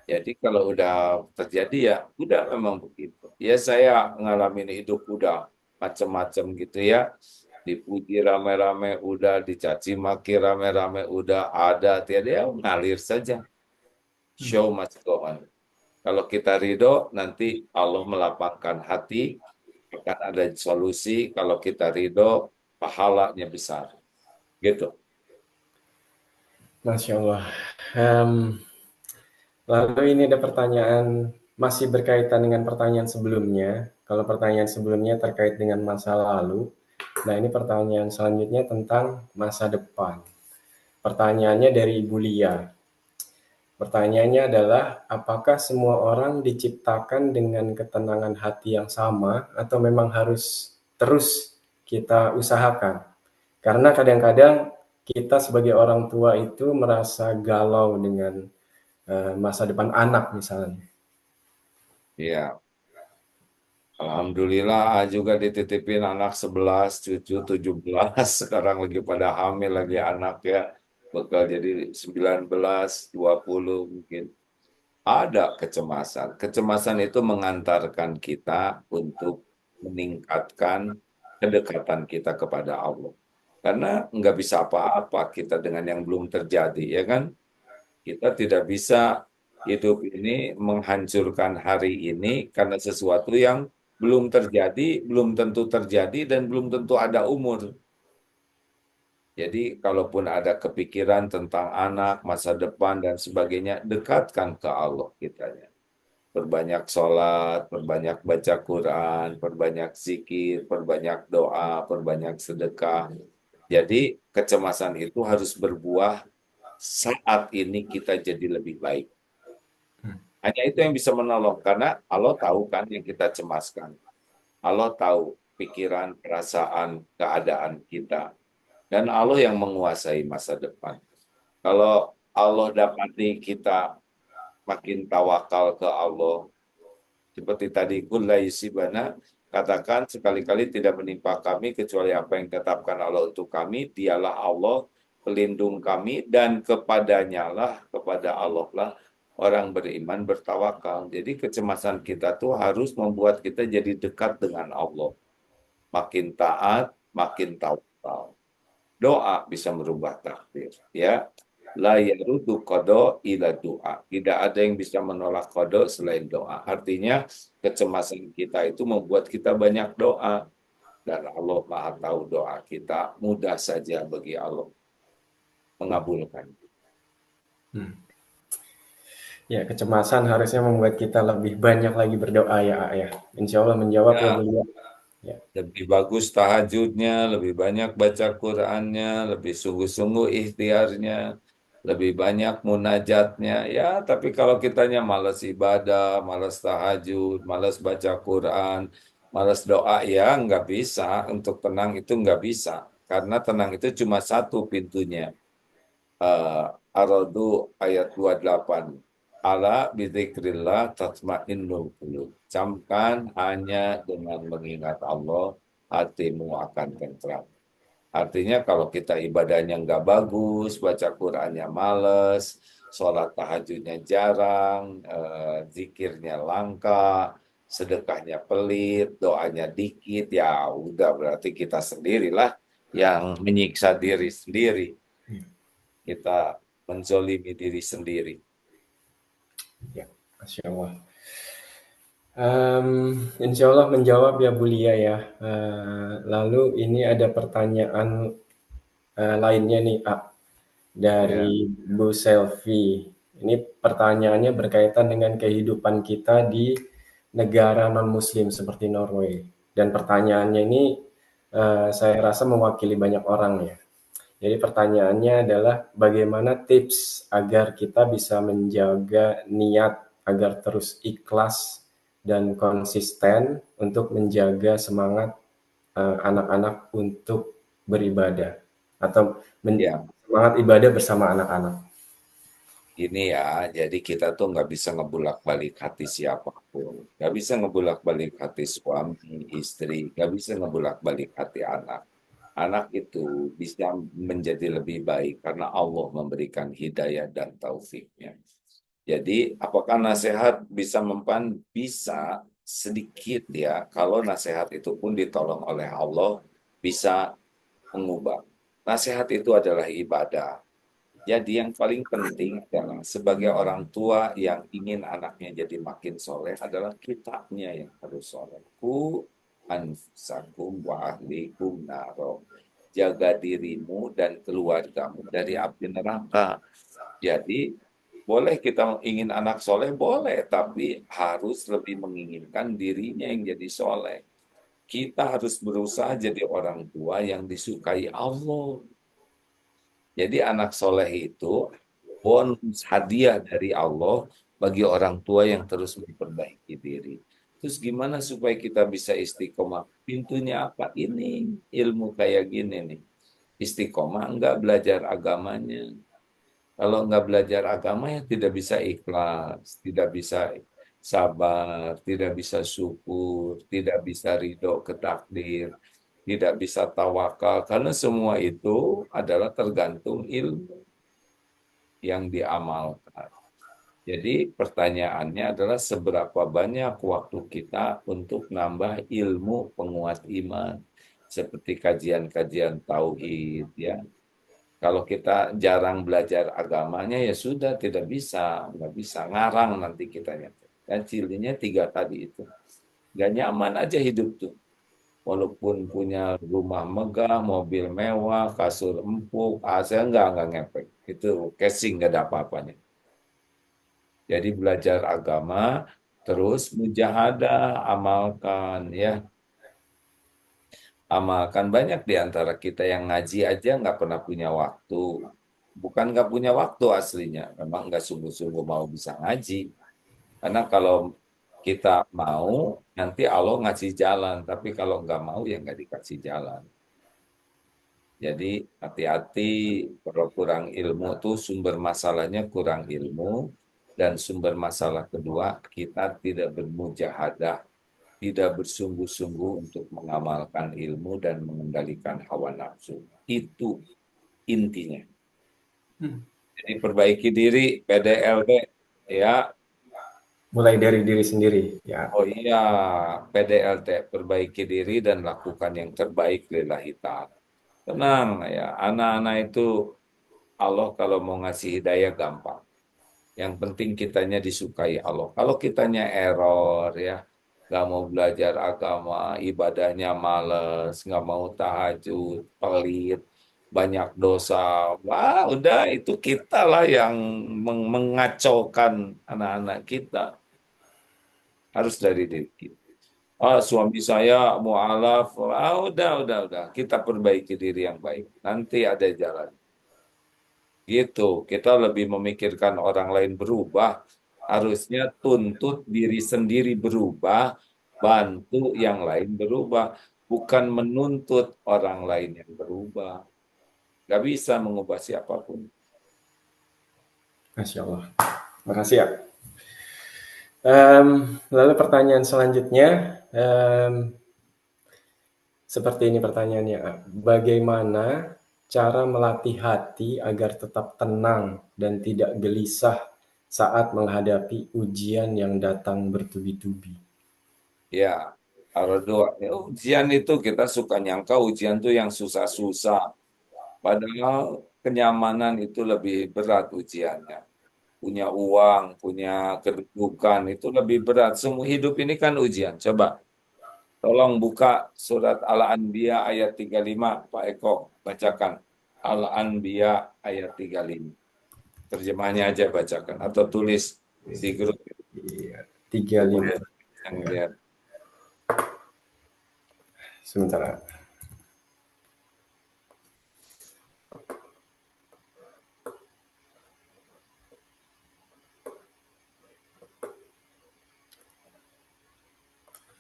Jadi kalau udah terjadi ya udah memang begitu. Ya saya ngalamin hidup udah macam-macam gitu ya. Dipuji rame-rame udah, dicaci maki rame-rame udah, ada tiada ya ngalir saja. Show must go on. Kalau kita ridho, nanti Allah melapangkan hati, akan ada solusi. Kalau kita ridho, pahalanya besar. Gitu. Masya Allah. Lalu ini ada pertanyaan masih berkaitan dengan pertanyaan sebelumnya. Kalau pertanyaan sebelumnya terkait dengan masa lalu, nah ini pertanyaan selanjutnya tentang masa depan. Pertanyaannya dari Ibu Lia. Pertanyaannya adalah, apakah semua orang diciptakan dengan ketenangan hati yang sama atau memang harus terus kita usahakan? Karena kadang-kadang kita sebagai orang tua itu merasa galau dengan masa depan anak misalnya. Ya, Alhamdulillah juga dititipin anak 11, cucu 17. Sekarang lagi pada hamil lagi anak ya. Bakal jadi 19, 20 mungkin. Ada kecemasan. Kecemasan itu mengantarkan kita untuk meningkatkan kedekatan kita kepada Allah. Karena nggak bisa apa-apa kita dengan yang belum terjadi, ya kan? Kita tidak bisa hidup ini menghancurkan hari ini karena sesuatu yang belum terjadi, belum tentu terjadi, dan belum tentu ada umur. Jadi, kalaupun ada kepikiran tentang anak, masa depan, dan sebagainya, dekatkan ke Allah kitanya. Perbanyak sholat, perbanyak baca Quran, perbanyak zikir, perbanyak doa, perbanyak sedekah. Jadi kecemasan itu harus berbuah saat ini kita jadi lebih baik. Hanya itu yang bisa menolong, karena Allah tahu kan yang kita cemaskan. Allah tahu pikiran, perasaan, keadaan kita. Dan Allah yang menguasai masa depan. Kalau Allah dapati kita makin tawakal ke Allah, seperti tadi, kulla yusibana, katakan sekali-kali tidak menimpa kami kecuali apa yang ditetapkan Allah untuk kami, dialah Allah pelindung kami, dan kepadanya lah, kepada Allah lah orang beriman bertawakal. Jadi kecemasan kita tuh harus membuat kita jadi dekat dengan Allah. Makin taat, makin tawakal. Doa bisa merubah takdir, ya. La yarudu qada ila doa. Tidak ada yang bisa menolak qada selain doa. Artinya kecemasan kita itu membuat kita banyak doa. Dan Allah Maha tahu doa kita, mudah saja bagi Allah mengabulkan. Hmm. Ya, kecemasan harusnya membuat kita lebih banyak lagi berdoa ya, ya. Insya Allah menjawab ya, Ya, beliau. Ya. lebih bagus tahajudnya, lebih banyak baca Qurannya, lebih sungguh-sungguh ikhtiarnya, lebih banyak munajatnya. Ya, tapi kalau kitanya malas ibadah, malas tahajud, malas baca Quran, malas doa, ya nggak bisa. Untuk tenang itu nggak bisa. Karena tenang itu cuma satu pintunya. Ar-Ra'd ayat 28. Ala bidzikrillah tatmainnul qulub. Camkan hanya dengan mengingat Allah, hatimu akan tentram. Artinya kalau kita ibadahnya nggak bagus, baca Qur'annya males, sholat tahajudnya jarang, zikirnya langka, sedekahnya pelit, doanya dikit, ya udah berarti kita sendirilah yang menyiksa diri sendiri. Kita menzolimi diri sendiri. Ya, Masya Allah. Insya Allah menjawab ya Bu Lia ya. Lalu ini ada pertanyaan lainnya nih, Ya, dari Bu Selvi. Ini pertanyaannya berkaitan dengan kehidupan kita di negara non-muslim seperti Norway. Dan pertanyaannya ini saya rasa mewakili banyak orang ya. Jadi pertanyaannya adalah bagaimana tips agar kita bisa menjaga niat agar terus ikhlas dan konsisten untuk menjaga semangat anak-anak untuk beribadah atau ya. semangat ibadah bersama anak-anak. Ini ya, jadi kita tuh nggak bisa ngebulak-balik hati siapapun. Nggak bisa ngebulak-balik hati suami, istri, nggak bisa ngebulak-balik hati anak. Anak itu bisa menjadi lebih baik karena Allah memberikan hidayah dan taufiknya. Jadi, apakah nasihat bisa mempan? Bisa sedikit ya. Kalau nasihat itu pun ditolong oleh Allah, bisa mengubah. Nasihat itu adalah ibadah. Jadi yang paling penting adalah sebagai orang tua yang ingin anaknya jadi makin soleh adalah kitanya yang harus soleh. Ku anfusakum wa ahlikum naro. Jaga dirimu dan keluargamu dari api neraka. Jadi boleh kita ingin anak soleh, boleh. Tapi harus lebih menginginkan dirinya yang jadi soleh. Kita harus berusaha jadi orang tua yang disukai Allah. Jadi anak soleh itu bonus hadiah dari Allah bagi orang tua yang terus memperbaiki diri. Terus gimana supaya kita bisa istiqomah? Pintunya apa? Ini ilmu kayak gini nih. Istiqomah enggak belajar agamanya. Kalau enggak belajar agama ya tidak bisa ikhlas, tidak bisa sabar, tidak bisa syukur, tidak bisa ridho ke takdir, tidak bisa tawakal. Karena semua itu adalah tergantung ilmu yang diamalkan. Jadi pertanyaannya adalah seberapa banyak waktu kita untuk nambah ilmu penguat iman seperti kajian-kajian tauhid ya. Kalau kita jarang belajar agamanya ya sudah tidak bisa, nggak bisa ngarang nanti kitanya. Dan cirinya tiga tadi itu. Gak nyaman aja hidup tuh. Walaupun punya rumah megah, mobil mewah, kasur empuk, AC enggak ngepek. Itu casing nggak ada apa-apanya. Jadi belajar agama, terus mujahadah, amalkan ya. Amalkan banyak di antara kita yang ngaji aja nggak pernah punya waktu. Bukan nggak punya waktu aslinya, memang nggak sungguh-sungguh mau bisa ngaji. Karena kalau kita mau, nanti Allah ngasih jalan. Tapi kalau nggak mau, ya nggak dikasih jalan. Jadi hati-hati kalau kurang ilmu tuh sumber masalahnya kurang ilmu dan sumber masalah kedua kita tidak bermujahadah, tidak bersungguh-sungguh untuk mengamalkan ilmu dan mengendalikan hawa nafsu. Itu intinya. Jadi perbaiki diri, PDLD ya. Mulai dari diri sendiri, ya. Oh iya, PDLT, perbaiki diri dan lakukan yang terbaik lillahi ta'ala. Tenang ya, anak-anak itu Allah kalau mau ngasih hidayah gampang. Yang penting kitanya disukai Allah. Kalau kitanya error ya, nggak mau belajar agama, ibadahnya males, nggak mau tahajud, pelit, banyak dosa. Wah, udah itu kita lah yang mengacaukan anak-anak kita. Harus dari diri kita. Ah, suami saya mualaf. Ah, udah. Kita perbaiki diri yang baik. Nanti ada jalan. Gitu, kita lebih memikirkan orang lain berubah, harusnya tuntut diri sendiri berubah, bantu yang lain berubah, bukan menuntut orang lain yang berubah. Gak bisa mengubah siapapun. Masya Allah. Makasih ya. Lalu pertanyaan selanjutnya, seperti ini pertanyaannya. Bagaimana cara melatih hati agar tetap tenang dan tidak gelisah saat menghadapi ujian yang datang bertubi-tubi? Ya, kalau doa, ya, ujian itu kita suka nyangka ujian itu yang susah-susah, padahal kenyamanan itu lebih berat ujiannya. Punya uang, punya kedudukan, itu lebih berat. Semua hidup ini kan ujian. Coba, tolong buka surat Al-Anbiya ayat 35, Pak Eko, bacakan. Al-Anbiya ayat 35. Terjemahnya aja bacakan atau tulis di grup Iya, 35. supaya yang lihat. Sementara.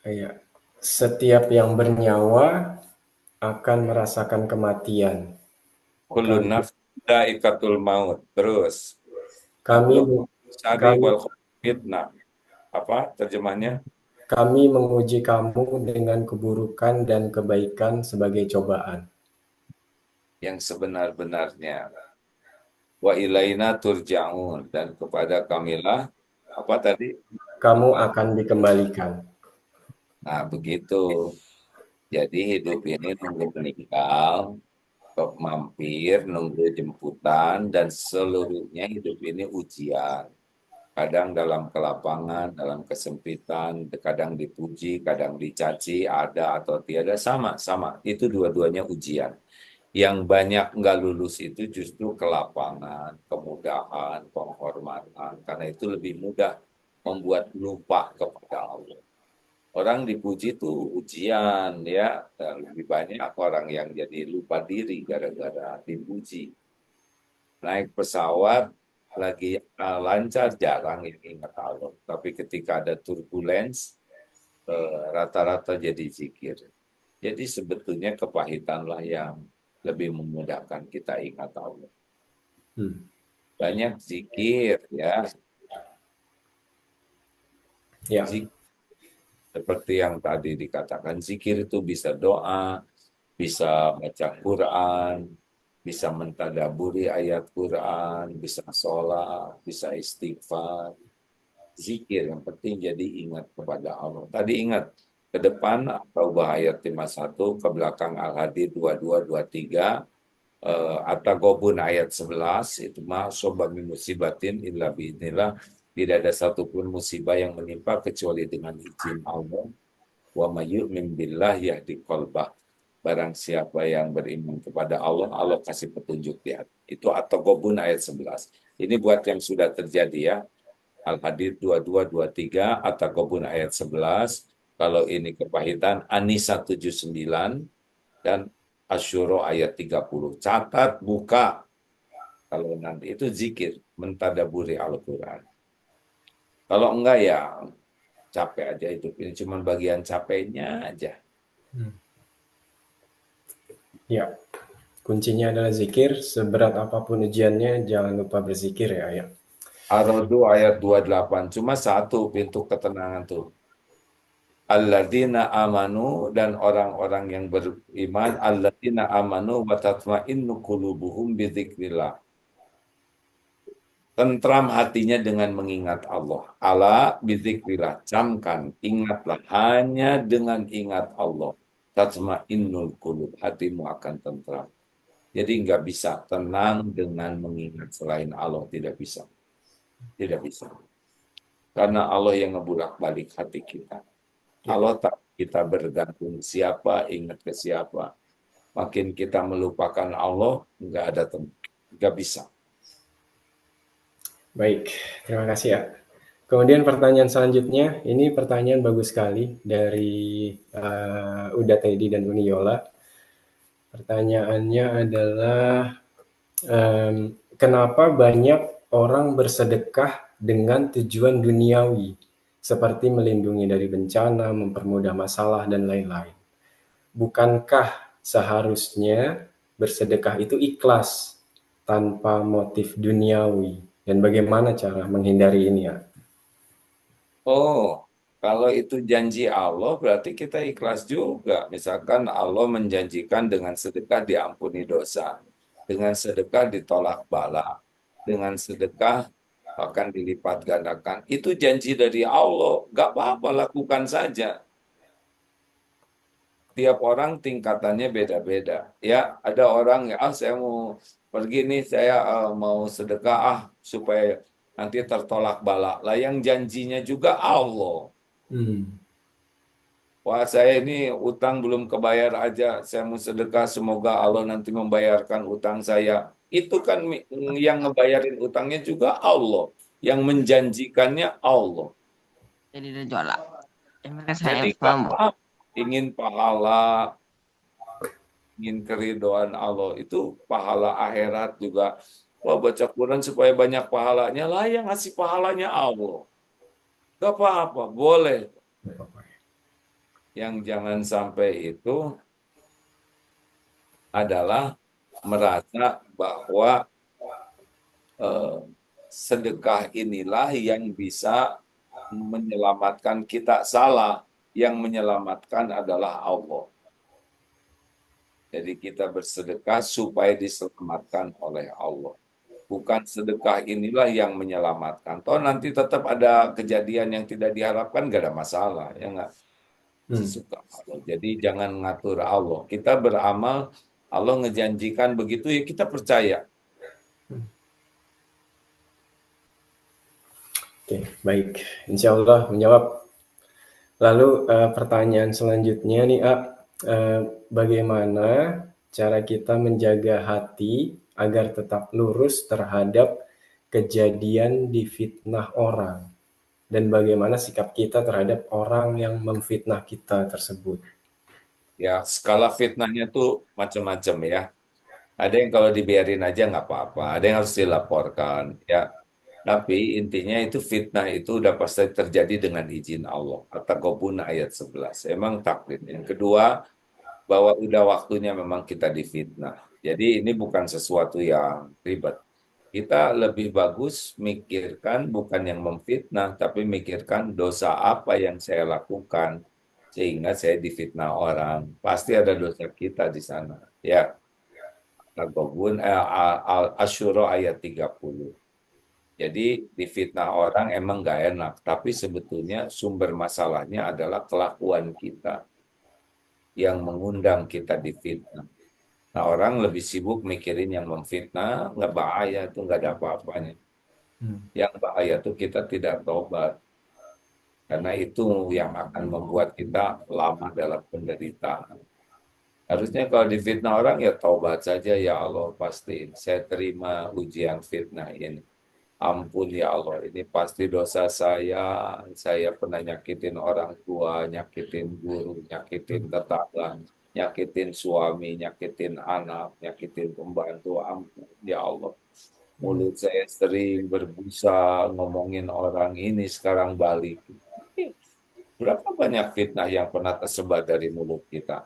Iya. Setiap yang bernyawa akan merasakan kematian. Kullu Kami, nafs dha'iqatul maut. Terus kami, nablu syari kami, wal fitnah. Apa terjemahnya? kami menguji kamu dengan keburukan dan kebaikan sebagai cobaan. Yang sebenar-benarnya. Wa ilaina turja'un, dan kepada kamilah apa tadi? Kamu akan dikembalikan. Nah, begitu. Jadi hidup ini nunggu meninggal, mampir, nunggu jemputan, dan seluruhnya hidup ini ujian. Kadang dalam kelapangan, dalam kesempitan, kadang dipuji, kadang dicaci, ada atau tiada, sama-sama. Itu dua-duanya ujian. Yang banyak nggak lulus itu justru kelapangan, kemudahan, penghormatan. Karena itu lebih mudah membuat lupa kepada Allah. Orang dipuji itu ujian ya. Dan lebih banyak orang yang jadi lupa diri gara-gara dipuji. Naik pesawat lagi lancar jarang yang ingat Allah. Tapi ketika ada turbulence rata-rata jadi zikir. Jadi sebetulnya kepahitanlah yang lebih memudahkan kita ingat Allah. Hmm. Banyak zikir ya. Ya. Zikir seperti yang tadi dikatakan, zikir itu bisa doa, bisa baca Quran, bisa mentadaburi ayat Quran, bisa sholat, bisa istighfar. Zikir yang penting jadi ingat kepada Allah. Tadi ingat ke depan atau ayat 51, ke belakang Al-Hadid 2223, At-Taghabun ayat 11, itu mah sobamin musibatin illa biidznillah, tidak ada satupun musibah yang menimpa kecuali dengan izin Allah. Wa may yu'min billah yahdi qalbah. Barang siapa yang beriman kepada Allah, Allah kasih petunjuk di hati. Itu At-Taghabun ayat 11. Ini buat yang sudah terjadi ya. Al-Hadid 2223, At-Taghabun ayat 11. Kalau ini kepahitan, An-Nisa 79, dan Asyuro ayat 30. Catat, buka. Kalau nanti itu zikir, mentadaburi Al-Quran. Kalau enggak ya capek aja hidup ini. Cuma bagian capeknya aja. Hmm. Ya. Kuncinya adalah zikir. Seberat apapun ujiannya, jangan lupa berzikir ya, ayah. Ar-Ra'd ayat 28. Cuma satu pintu ketenangan tuh. Alladzina amanu, dan orang-orang yang beriman, alladzina amanu wa tatma'innu qulubuhum bidzikrillah. Tentram hatinya dengan mengingat Allah. Ala bidzikrillah, camkan, ingatlah hanya dengan ingat Allah. Tatma'innul qulub, hatimu akan tentram. Jadi nggak bisa tenang dengan mengingat selain Allah, tidak bisa. Tidak bisa. Karena Allah yang ngebulak-balik hati kita. Ya. Allah tak kita bergantung siapa, ingat ke siapa. Makin kita melupakan Allah, nggak ada nggak bisa. Baik, terima kasih ya. Kemudian pertanyaan selanjutnya, ini pertanyaan bagus sekali dari Uda Teddy dan Uni Yola. Pertanyaannya adalah, kenapa banyak orang bersedekah dengan tujuan duniawi, seperti melindungi dari bencana, mempermudah masalah, dan lain-lain? Bukankah seharusnya bersedekah itu ikhlas tanpa motif duniawi? Dan bagaimana cara menghindari ini ya? Oh, kalau itu janji Allah, berarti kita ikhlas juga. Misalkan Allah menjanjikan dengan sedekah diampuni dosa, dengan sedekah ditolak bala, dengan sedekah akan dilipat gandakan. Itu janji dari Allah. Gak apa-apa, lakukan saja. Tiap orang tingkatannya beda-beda. Ya, ada orang ya, saya mau pergi nih, saya mau sedekah supaya nanti tertolak bala. Lah yang janjinya juga Allah. Hmm. Wah, saya ini utang belum kebayar aja. Saya mau sedekah, semoga Allah nanti membayarkan utang saya. Itu kan yang ngebayarin utangnya juga Allah. Yang menjanjikannya Allah. Jadi dia jualan. Mereka saya Jadi paham. kalau ingin pahala, ingin keridhaan Allah, itu pahala akhirat juga. Wah, baca Quran supaya banyak pahalanya lah, yang ngasih pahalanya Allah. Gak apa-apa, boleh. Yang jangan sampai itu adalah merasa bahwa eh, sedekah inilah yang bisa menyelamatkan kita. Salah, yang menyelamatkan adalah Allah. Jadi kita bersedekah supaya diselamatkan oleh Allah. Bukan sedekah inilah yang menyelamatkan. Toh nanti tetap ada kejadian yang tidak diharapkan, gak ada masalah, ya nggak? Sesuka Allah. Jadi jangan ngatur Allah. Kita beramal, Allah ngejanjikan begitu ya kita percaya. Oke, baik. Insya Allah menjawab. Lalu pertanyaan selanjutnya nih, bagaimana cara kita menjaga hati agar tetap lurus terhadap kejadian difitnah orang? Dan bagaimana sikap kita terhadap orang yang memfitnah kita tersebut? Ya, skala fitnahnya tuh macam-macam ya. Ada yang kalau dibiarin aja nggak apa-apa, ada yang harus dilaporkan. Ya, tapi intinya itu fitnah itu udah pasti terjadi dengan izin Allah. At-Taghabun ayat 11. Emang takdir. Yang kedua, bahwa udah waktunya memang kita difitnah. Jadi ini bukan sesuatu yang ribet. Kita lebih bagus mikirkan bukan yang memfitnah, tapi mikirkan dosa apa yang saya lakukan sehingga saya difitnah orang. Pasti ada dosa kita di sana. Ya, Al-Ghabun, Asyura ayat 30. Jadi difitnah orang emang nggak enak, tapi sebetulnya sumber masalahnya adalah kelakuan kita yang mengundang kita difitnah. Nah, orang lebih sibuk mikirin yang memfitnah, nggak bahaya, itu nggak ada apa-apanya. Yang bahaya tuh kita tidak tobat, karena itu yang akan membuat kita lama dalam penderitaan. Harusnya kalau difitnah orang ya taubat saja, ya Allah pasti saya terima ujian fitnah ini. Ampun ya Allah, ini pasti dosa saya. Saya pernah nyakitin orang tua, nyakitin guru, nyakitin tetangga, nyakitin suami, nyakitin anak, nyakitin pembantu. Ampun ya Allah. Mulut saya sering berbusa ngomongin orang ini sekarang balik. Berapa banyak fitnah yang pernah tersebar dari mulut kita?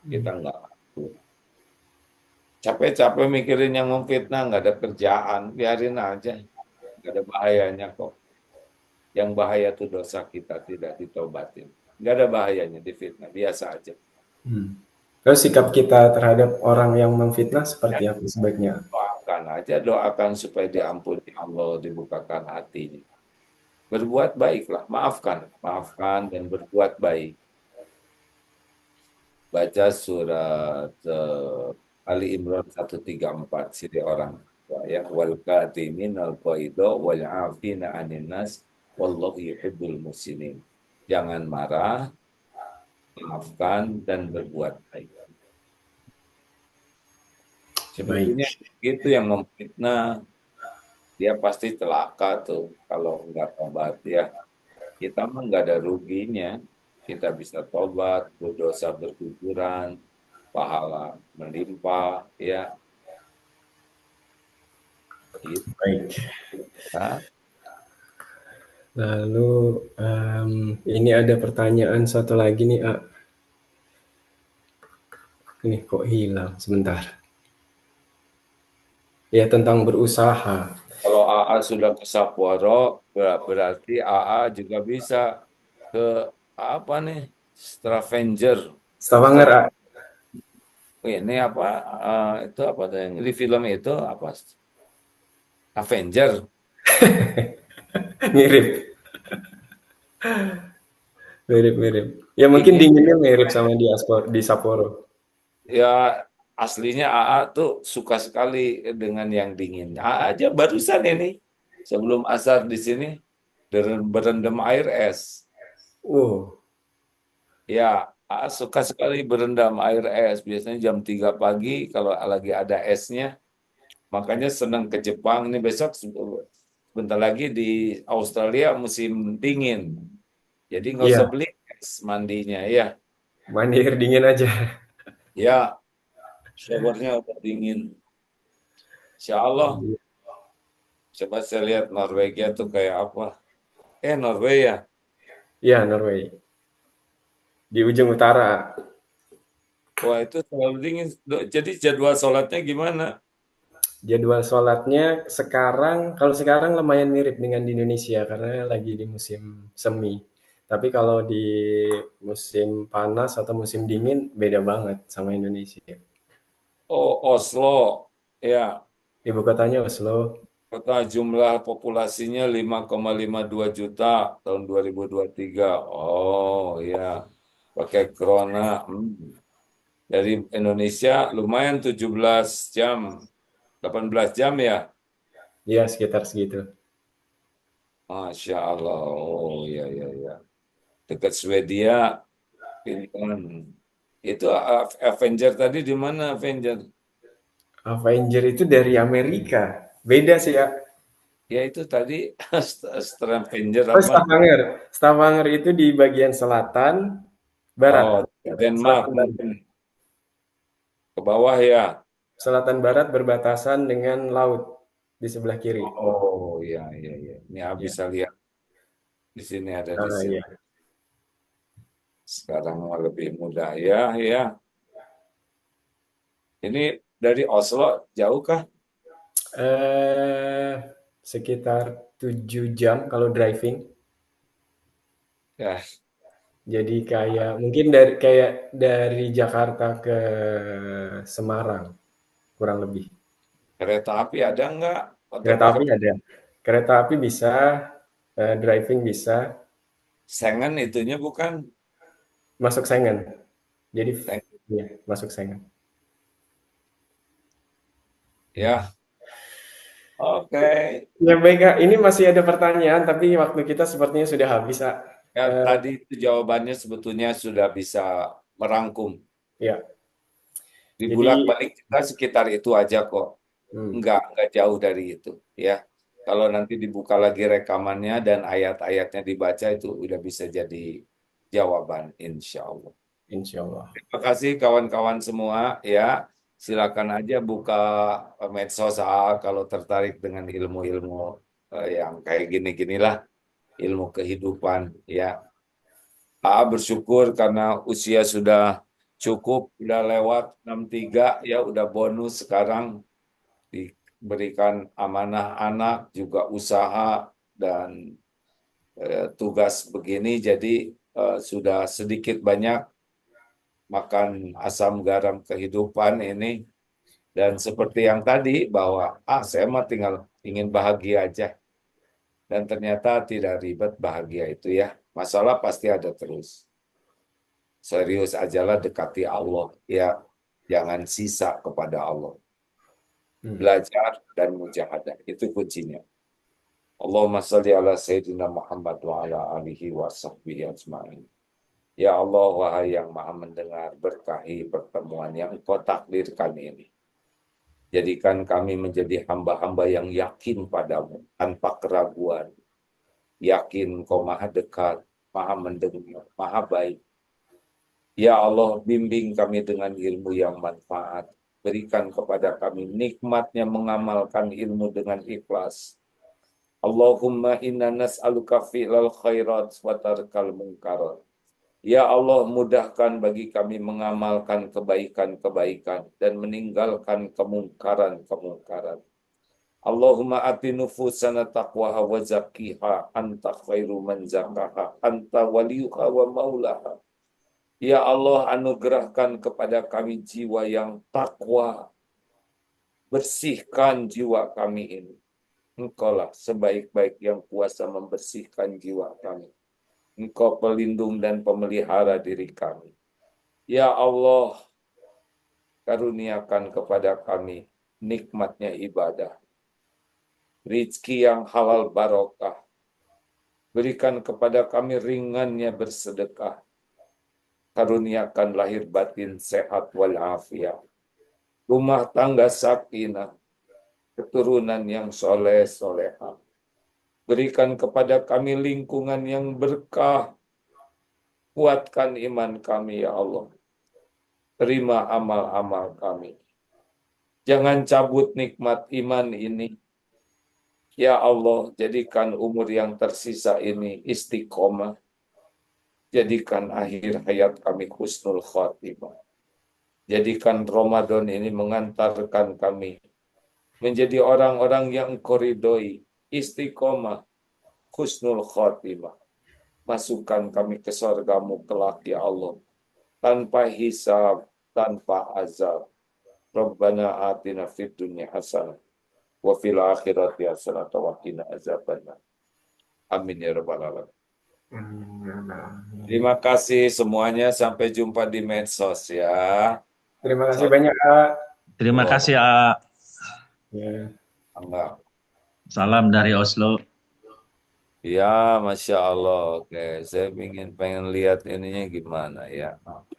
Kita nggak ngatur. Capek-capek mikirin yang memfitnah, nggak ada kerjaan, biarin aja. Nggak ada bahayanya kok. Yang bahaya itu dosa kita tidak ditobatin. Nggak ada bahayanya di fitnah, biasa aja. Terus sikap kita terhadap orang yang memfitnah Ya, seperti apa sebaiknya? doakan aja, doakan supaya diampuni Allah, dibukakan hatinya. Berbuat baiklah, maafkan. Maafkan dan berbuat baik. Baca surat Ali Imran 134, sini orang. Ya, wal katimin al qaido wal afina anin nas wallahu yuhibbul muslimin. Jangan marah, maafkan dan berbuat baik. Baik. Sebetulnya itu yang memfitnah, dia pasti celaka tuh kalau nggak tobat ya. Kita mah nggak ada ruginya. Kita bisa tobat, berdosa berguguran, pahala melimpah, ya. Gitu. Baik. Nah, Lalu ini ada pertanyaan satu lagi nih, Ini kok hilang sebentar. Ya tentang berusaha. kalau AA sudah ke Sapporo, berarti AA juga bisa ke apa nih? Stravenger. Stavanger, Stra- Ini apa? Itu apa tuh yang di film itu apa? Avenger. Mirip, mirip. Ya mungkin Dingin. dinginnya mirip sama di Sapporo. Ya, aslinya AA tuh suka sekali dengan yang dingin. AA aja barusan ini sebelum asar di sini berendam air es. Wow, Ya, suka sekali berendam air es. Biasanya jam 3 pagi kalau lagi ada esnya. Makanya senang ke Jepang. Ini besok sebentar lagi di Australia musim dingin. Jadi nggak usah Iya, beli es mandinya. Ya, mandi air dingin aja. ya, showernya udah dingin. Insya Allah, coba saya lihat Norwegia tuh kayak apa. Norwegia. Iya, Norway. Di ujung utara. Wah, itu terlalu dingin. Jadi jadwal sholatnya gimana? Jadwal sholatnya sekarang, kalau sekarang lumayan mirip dengan di Indonesia karena lagi di musim semi. Tapi kalau di musim panas atau musim dingin beda banget sama Indonesia. Oh, Oslo. Ya, Ibu kotanya Oslo. kota jumlah populasinya 5,52 juta tahun 2023. Oh, ya. Pakai krona. Dari Indonesia lumayan 17 jam, 18 jam ya. Ya, sekitar segitu. Masya Allah. Oh, ya, ya, ya. Dekat Swedia, Finland. Itu Avenger tadi di mana Avenger? Avenger itu dari Amerika. Beda sih ya. Ya itu tadi Avenger Oh, apa? Stavanger. Stavanger itu di bagian selatan, barat. Oh, Denmark Selatan barat. mungkin ke bawah ya. Selatan barat berbatasan dengan laut di sebelah kiri. Oh, ya, ya, ya. Ini Ya. bisa lihat di sini ada di Ah, sini. ya. Sekarang lebih mudah ya, ya. Ini dari Oslo jauh kah? Eh, sekitar 7 jam kalau driving. Ya, Jadi kayak mungkin dari Jakarta ke Semarang kurang lebih. kereta api ada nggak? Atau Kereta pakai api ada. Kereta api bisa, driving bisa, Schengen itunya bukan? masuk Schengen. Jadi Tank. iya, masuk Schengen. Ya, oke. Ya baik Kak, ini masih ada pertanyaan tapi waktu kita sepertinya sudah habis Kak. Ya, Eh, tadi itu jawabannya sebetulnya sudah bisa merangkum. ya, jadi Dibulak-balik kita sekitar itu aja kok. hmm, Enggak jauh dari itu. Ya, kalau nanti dibuka lagi rekamannya dan ayat-ayatnya dibaca itu udah bisa jadi jawaban, insya Allah. insya Allah. Terima kasih kawan-kawan semua. Ya, silakan aja buka medsos kalau tertarik dengan ilmu-ilmu yang kayak gini-ginilah, ilmu kehidupan. Ya, bersyukur karena usia sudah cukup, udah lewat 63, ya udah bonus sekarang diberikan amanah anak juga usaha dan tugas begini, jadi sudah sedikit banyak makan asam garam kehidupan ini. Dan seperti yang tadi bahwa saya mah tinggal ingin bahagia aja, dan ternyata tidak ribet bahagia itu ya. Masalah pasti ada terus. Serius ajalah dekati Allah ya, jangan sisa kepada Allah. Hmm, Belajar dan mujahadah itu kuncinya. Allahumma salli ala Sayyidina Muhammad wa ala alihi wa sahbihi ajma'in. Ya Allah, wahai yang maha mendengar, berkahi pertemuan yang engkau takdirkan ini. Jadikan kami menjadi hamba-hamba yang yakin padamu, tanpa keraguan. Yakin engkau maha dekat, maha mendengar, maha baik. Ya Allah, bimbing kami dengan ilmu yang manfaat. Berikan kepada kami nikmatnya mengamalkan ilmu dengan ikhlas. Allahumma inna nas'aluka fi'lal khairat wa tarkal munkarat. Ya Allah, mudahkan bagi kami mengamalkan kebaikan-kebaikan dan meninggalkan kemungkaran-kemungkaran. Allahumma ati nufusana taqwaha wa zakkiha anta khairu man zakkaha anta waliyuha wa maulaha. Ya Allah, anugerahkan kepada kami jiwa yang takwa, bersihkan jiwa kami ini. Engkaulah sebaik-baik yang kuasa membersihkan jiwa kami. Engkau pelindung dan pemelihara diri kami. Ya Allah, karuniakan kepada kami nikmatnya ibadah, rizki yang halal barokah. Berikan kepada kami ringannya bersedekah. karuniakan lahir batin sehat walafiat, rumah tangga sakinah, keturunan yang soleh solehah. Berikan kepada kami lingkungan yang berkah, kuatkan iman kami ya Allah. Terima amal-amal kami. Jangan cabut nikmat iman ini. Ya Allah, jadikan umur yang tersisa ini istiqomah. Jadikan akhir hayat kami husnul khatimah. Jadikan Ramadan ini mengantarkan kami menjadi orang-orang yang Engkau ridhoi, istiqomah, husnul khatimah. Masukkan kami ke surga-Mu kelak ya Allah, tanpa hisab, tanpa azab. Rabbana atina fid dunya hasanah wa fil akhirati hasanah wa qina azabannar. Amin ya rabbal alamin. Terima kasih semuanya, sampai jumpa di medsos ya. Terima kasih banyak, A. Terima kasih, A. Ya. Enggak. Salam dari Oslo. Ya, Masya Allah. Oke, saya pengen lihat ininya gimana ya.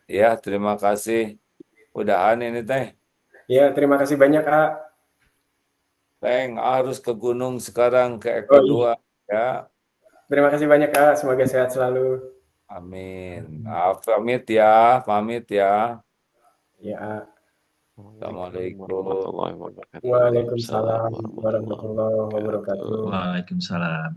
Ya, terima kasih. Udahan ini teh. Ya, terima kasih banyak, A. Teng, harus ke gunung sekarang, ke Oh, Eko 2 ya. terima kasih banyak, A. Semoga sehat selalu. Amin. Pamit ya, pamit ya. Ya, A. Assalamualaikum. warahmatullahi wabarakatuh. Waalaikumsalam warahmatullahi wabarakatuh. Waalaikumsalam.